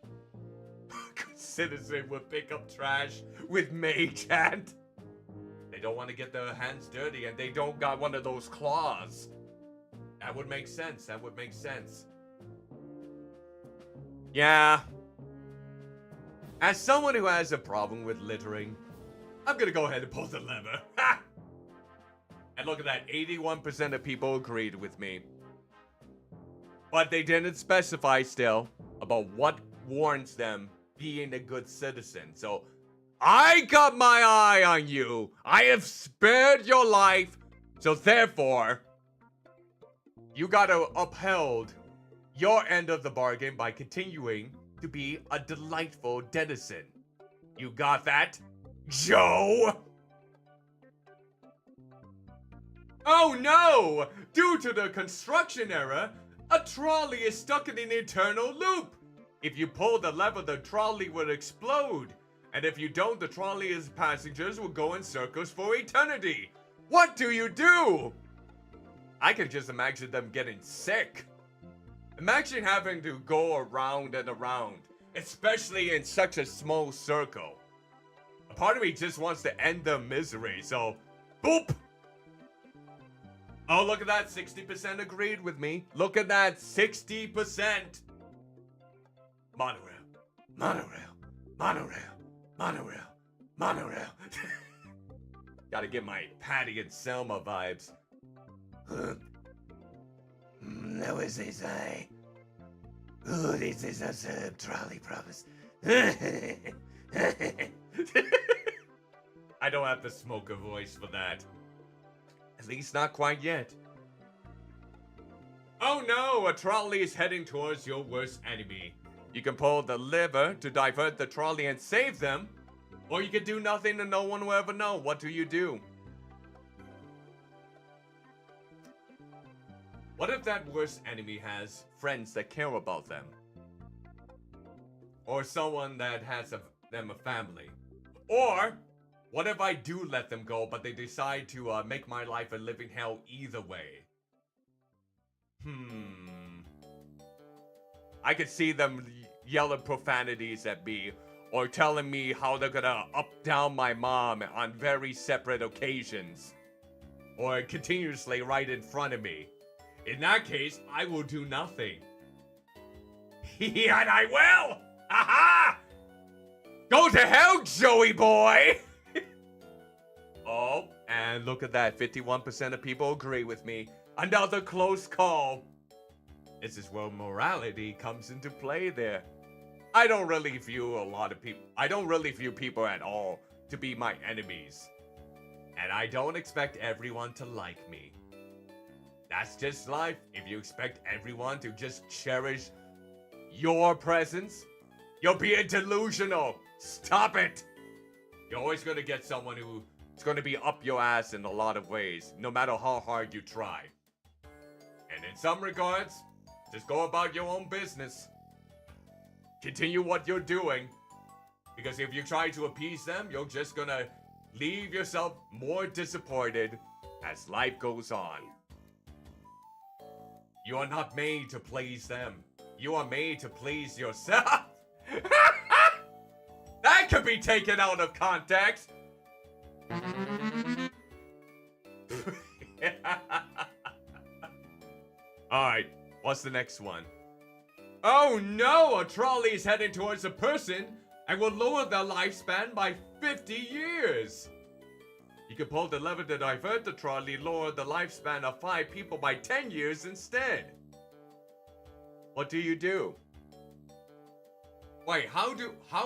citizen would pick up trash with mage hand. They don't want to get their hands dirty and they don't got one of those claws. That would make sense. That would make sense. Yeah. As someone who has a problem with littering, I'm gonna go ahead and pull the lever. Ha! And look at that, 81% of people agreed with me. But they didn't specify still about what warrants them being a good citizen. So I got my eye on you. I have spared your life. So therefore, you gotta upheld your end of the bargain by continuing to be a delightful denizen. You got that, Joe? Oh no! Due to the construction error, a trolley is stuck in an eternal loop. If you pull the lever, the trolley will explode. And if you don't, the trolley's passengers will go in circles for eternity. What do you do? I can just imagine them getting sick. Imagine having to go around and around, especially in such a small circle. A part of me just wants to end their misery, so boop! Oh, look at that, 60% agreed with me. Look at that, 60%. Monorail, monorail, monorail, monorail, monorail. Gotta get my Patty and Selma vibes. No is his eye. Oh, this is a trolley promise. I don't have to smoke a voice for that. At least not quite yet. Oh no, a trolley is heading towards your worst enemy. You can pull the lever to divert the trolley and save them, or you can do nothing and no one will ever know. What do you do? What if that worst enemy has friends that care about them? Or someone that has them a family? Or what if I do let them go, but they decide to make my life a living hell either way? I could see them yelling profanities at me, or telling me how they're gonna up-down my mom on very separate occasions. Or continuously right in front of me. In that case, I will do nothing. And I will! Aha! Go to hell, Joey boy! Oh, and look at that. 51% of people agree with me. Another close call. This is where morality comes into play there. I don't really view people at all to be my enemies. And I don't expect everyone to like me. That's just life. If you expect everyone to just cherish your presence, you're being delusional. Stop it. You're always going to get someone who is going to be up your ass in a lot of ways, no matter how hard you try. And in some regards, just go about your own business. Continue what you're doing. Because if you try to appease them, you're just going to leave yourself more disappointed as life goes on. You are not made to please them. You are made to please yourself. That could be taken out of context. Alright, what's the next one? Oh no, a trolley is heading towards a person and will lower their lifespan by 50 years. You can pull the lever to divert the trolley, lower the lifespan of 5 people by 10 years instead. What do you do? Wait, how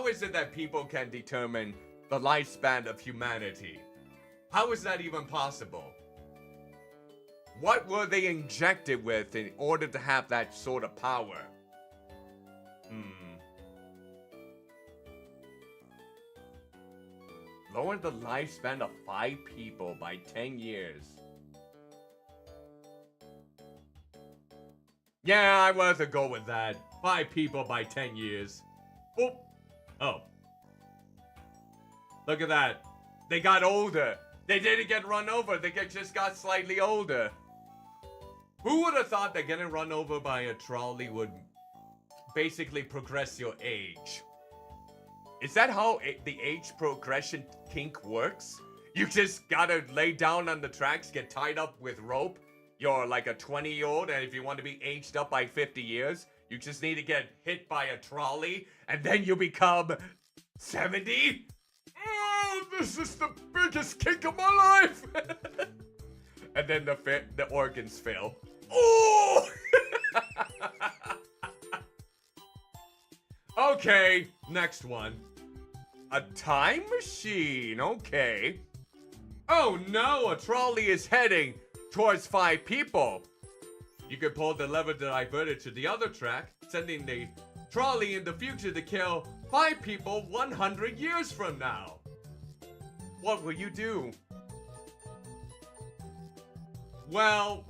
is it that people can determine the lifespan of humanity? How is that even possible? What were they injected with in order to have that sort of power? Lower the lifespan of 5 people by 10 years. Yeah, I'd rather go with that. 5 people by 10 years. Boop. Oh. Look at that. They got older. They didn't get run over. They just got slightly older. Who would have thought that getting run over by a trolley would basically progress your age? Is that how the age progression kink works? You just gotta lay down on the tracks, get tied up with rope. You're like a 20-year-old, and if you want to be aged up by 50 years, you just need to get hit by a trolley, and then you become 70? Oh, this is the biggest kink of my life! And then the organs fail. Oh! Okay, next one. A time machine, okay. Oh no, a trolley is heading towards 5 people. You can pull the lever to divert it to the other track, sending the trolley in the future to kill 5 people 100 years from now. What will you do? Well,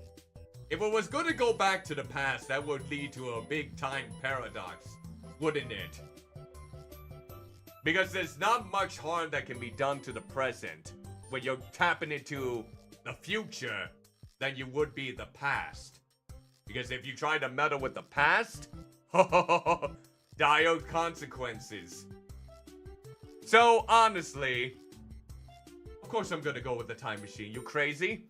if it was going to go back to the past, that would lead to a big time paradox, wouldn't it? Because there's not much harm that can be done to the present when you're tapping into the future than you would be the past. Because if you try to meddle with the past, dire consequences. So honestly, of course I'm gonna go with the time machine. You crazy?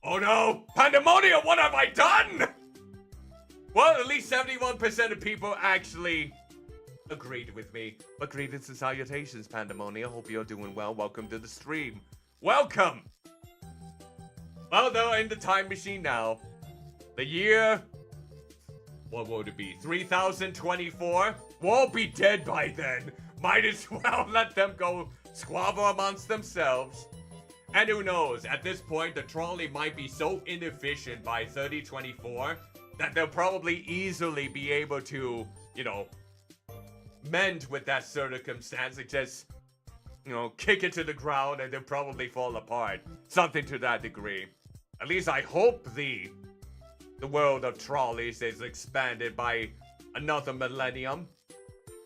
Oh no! Pandemonium, what have I done? Well, at least 71% of people actually agreed with me. But greetings and salutations, Pandemonium. Hope you're doing well. Welcome to the stream. Welcome! Well, they're in the time machine now. The year... what would it be? 3024? We'll be dead by then. Might as well let them go squabble amongst themselves. And who knows, at this point, the trolley might be so inefficient by 3024 that they'll probably easily be able to, you know, mend with that circumstance and just, you know, kick it to the ground and they'll probably fall apart. Something to that degree. At least I hope the world of trolleys is expanded by another millennium.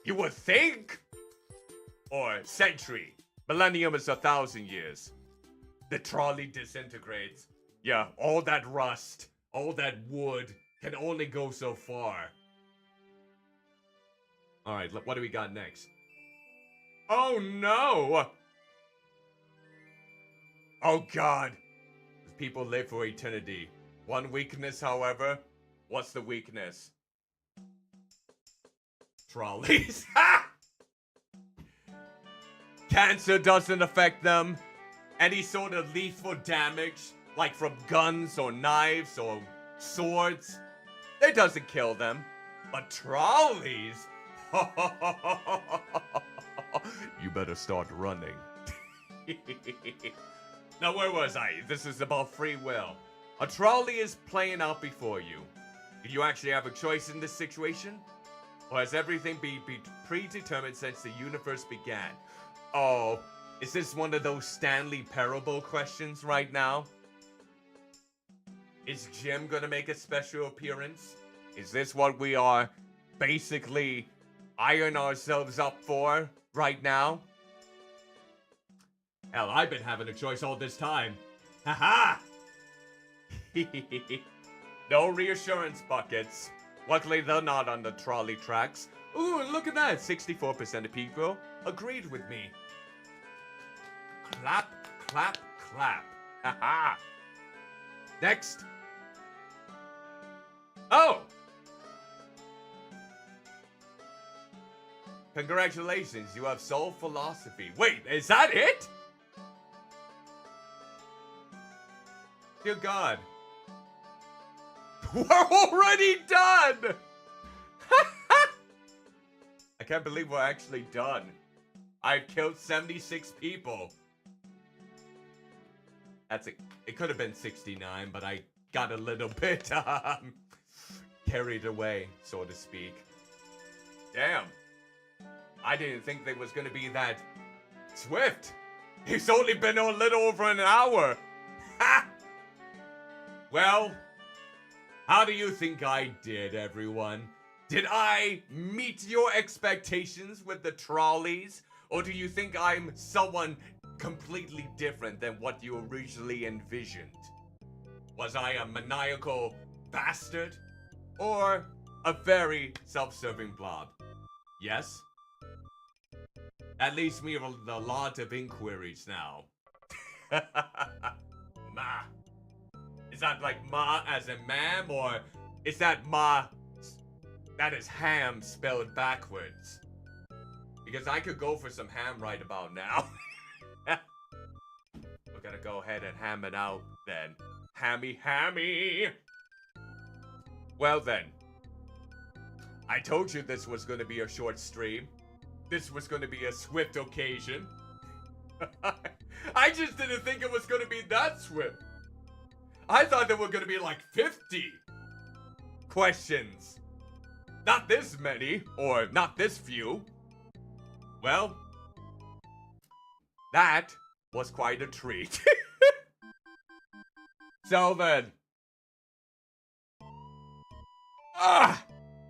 You would think! Or century. Millennium is 1,000 years. The trolley disintegrates. Yeah, all that rust, all that wood can only go so far. Alright, what do we got next? Oh no! Oh god! People live for eternity. One weakness, however. What's the weakness? Trolleys. Ha! Cancer doesn't affect them. Any sort of lethal damage, like from guns or knives or swords, it doesn't kill them. But trolleys? You better start running. Now, where was I? This is about free will. A trolley is playing out before you. Do you actually have a choice in this situation? Or has everything been predetermined since the universe began? Oh, is this one of those Stanley Parable questions right now? Is Jim gonna make a special appearance? Is this what we are basically iron ourselves up for right now? Hell, I've been having a choice all this time. Haha! No reassurance buckets. Luckily, they're not on the trolley tracks. Ooh, look at that. 64% of people agreed with me. Clap, clap, clap. Haha. Next. Oh! Congratulations, you have solved philosophy. Wait, is that it? Dear God. We're already done! I can't believe we're actually done. I've killed 76 people. It could have been 69, but I got a little bit carried away, so to speak. Damn. I didn't think they was gonna be that swift. It's only been a little over an hour. Ha! Well, how do you think I did, everyone? Did I meet your expectations with the trolleys? Or do you think I'm someone completely different than what you originally envisioned? Was I a maniacal bastard? Or a very self-serving blob? Yes? That leaves me with a lot of inquiries now. Ma. Is that like ma as in ma'am, or is that ma that is ham spelled backwards? Because I could go for some ham right about now. We're gonna go ahead and ham it out then. Hammy, hammy! Well then. I told you this was gonna be a short stream. This was gonna be a swift occasion. I just didn't think it was gonna be that swift. I thought there were gonna be like 50 questions. Not this many, or not this few. Well, that was quite a treat. So then.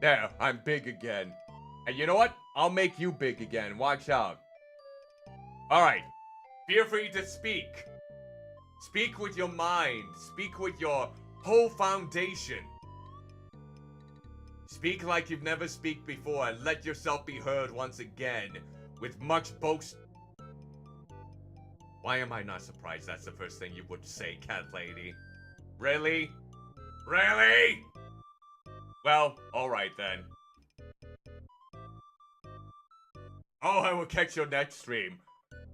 There, I'm big again. And you know what? I'll make you big again. Watch out. Alright. Feel free to speak. Speak with your mind. Speak with your whole foundation. Speak like you've never speak before and let yourself be heard once again with much boast. Why am I not surprised that's the first thing you would say, cat lady? Really? Really? Well, alright then. Oh, I will catch your next stream.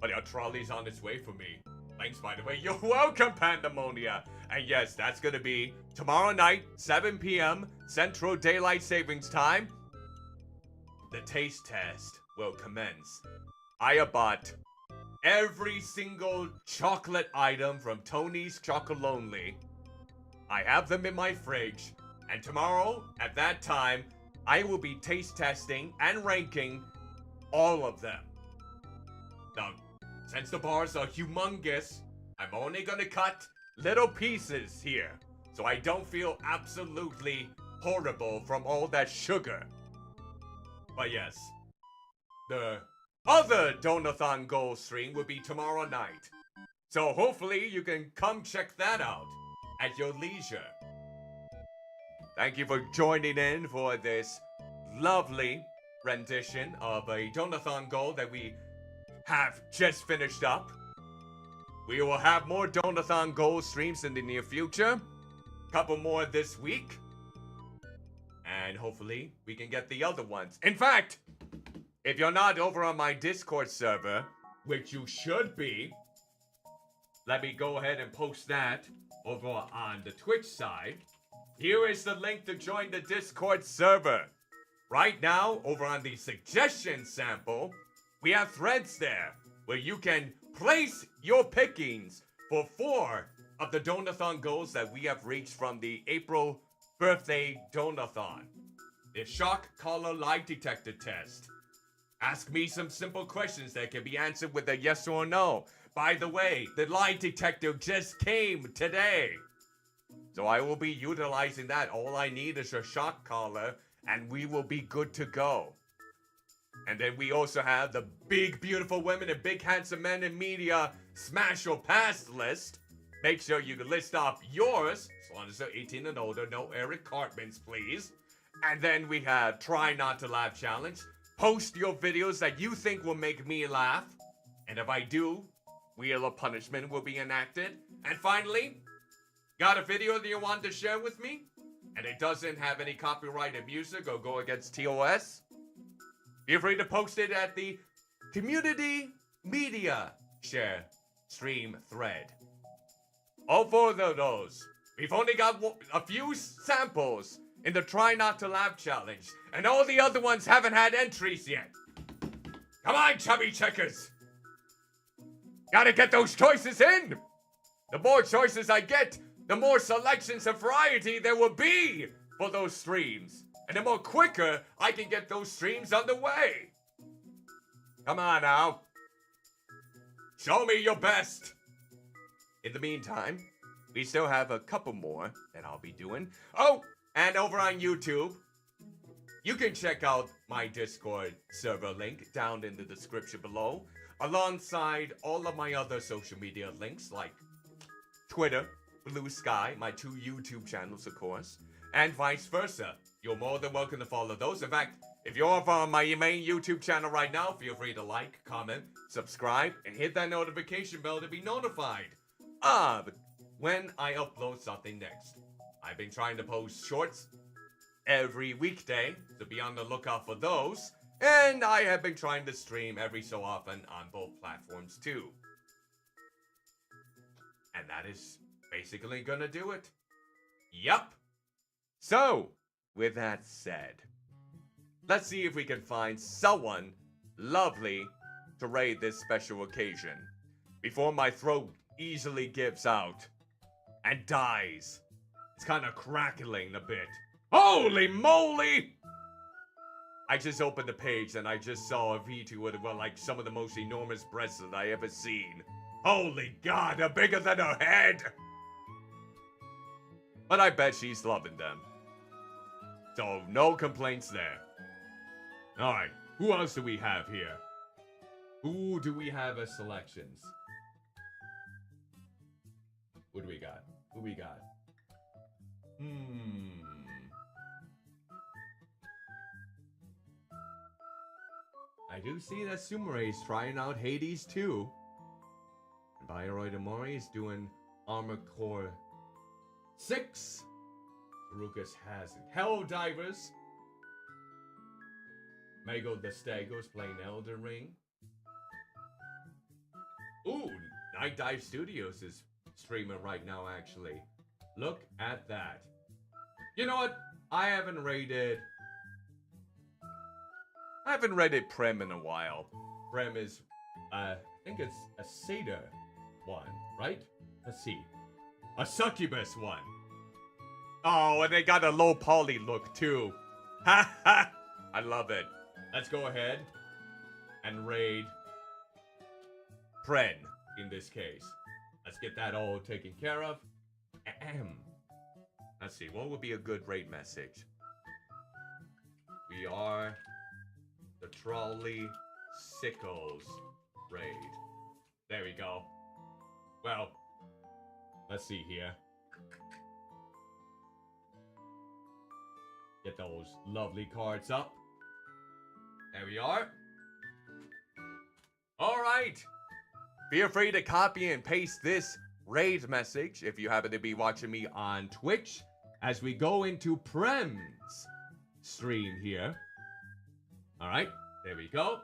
But your trolley's on its way for me. Thanks, by the way. You're welcome, Pandemonia. And yes, that's gonna be tomorrow night, 7 p.m. Central Daylight Savings Time. The taste test will commence. I have bought every single chocolate item from Tony's Chocolonely. I have them in my fridge. And tomorrow, at that time, I will be taste testing and ranking all of them. Now, since the bars are humongous, I'm only gonna cut little pieces here, so I don't feel absolutely horrible from all that sugar. But yes, the other Donathon goal stream will be tomorrow night. So hopefully you can come check that out at your leisure. Thank you for joining in for this lovely rendition of a Donathon goal that we have just finished up. We will have more Donathon goal streams in the near future. Couple more this week. And hopefully we can get the other ones. In fact, if you're not over on my Discord server, which you should be, let me go ahead and post that over on the Twitch side. Here is the link to join the Discord server. Right now, over on the suggestion sample, we have threads there where you can place your pickings for 4 of the Donathon goals that we have reached from the April birthday Donathon. The shock collar lie detector test. Ask me some simple questions that can be answered with a yes or no. By the way, the lie detector just came today. So I will be utilizing that. All I need is a shock collar and we will be good to go. And then we also have the big beautiful women and big handsome men in media smash or pass list. Make sure you list off yours, as long as they're 18 and older, no Eric Cartmans please. And then we have try not to laugh challenge. Post your videos that you think will make me laugh. And if I do, wheel of punishment will be enacted. And finally, got a video that you want to share with me? And it doesn't have any copyrighted music or go against TOS? Feel free to post it at the community media share stream thread. All 4 of those. We've only got a few samples in the Try Not to Laugh challenge, and all the other ones haven't had entries yet. Come on, chubby checkers. Gotta get those choices in. The more choices I get, the more selections and variety there will be for those streams. And the more quicker I can get those streams underway. Come on now. Show me your best. In the meantime, we still have a couple more that I'll be doing. Oh, and over on YouTube, you can check out my Discord server link down in the description below, alongside all of my other social media links like Twitter, Blue Sky, my 2 YouTube channels, of course, and vice versa. You're more than welcome to follow those. In fact, If you're off on my main YouTube channel right now, feel free to like, comment, subscribe, and hit that notification bell to be notified of when I upload something next. I've been trying to post shorts every weekday, so be on the lookout for those. And I have been trying to stream every so often on both platforms too. And that is basically gonna do it. Yup. So, with that said, let's see if we can find someone lovely to raid this special occasion before my throat easily gives out and dies. It's kind of crackling a bit. Holy moly! I just opened the page and I just saw a Vtuber with like some of the most enormous breasts that I ever seen. Holy God, they're bigger than her head! But I bet she's loving them. So, no complaints there. Alright, who else do we have here? Who do we have as selections? What do we got? Who we got? I do see that Sumare's trying out Hades too. And Bayroi Demori is doing Armor Core 6. Tarukas has Helldivers. Mago the Stago's playing Elden Ring. Ooh, Night Dive Studios is streaming right now actually. Look at that. You know what? I haven't rated Prem in a while. Prem is, I think it's a Satyr one, right? Let's see. A Succubus one. Oh, and they got a low poly look too. Ha ha! I love it. Let's go ahead and raid Pren in this case. Let's get that all taken care of. Ahem. Let's see, what would be a good raid message? We are the Trolley Sickles raid. There we go. Well, let's see here. Get those lovely cards up. There we are. Alright. Feel free to copy and paste this raid message if you happen to be watching me on Twitch as we go into Prem's stream here. Alright, there we go.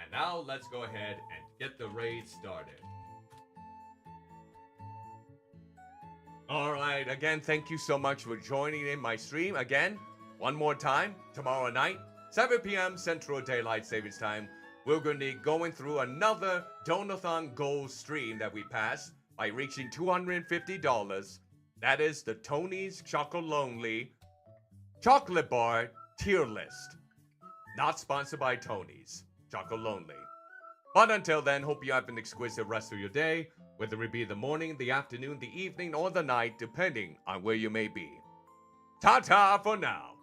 And now let's go ahead and get the raid started. Alright, again, thank you so much for joining in my stream. Again, one more time, tomorrow night, 7 p.m. Central Daylight Savings Time, we're going to be going through another Donathon Gold stream that we passed by reaching $250. That is the Tony's Chocolonely Chocolate Bar Tier List. Not sponsored by Tony's Chocolonely. But until then, hope you have an exquisite rest of your day, whether it be the morning, the afternoon, the evening, or the night, depending on where you may be. Ta-ta for now.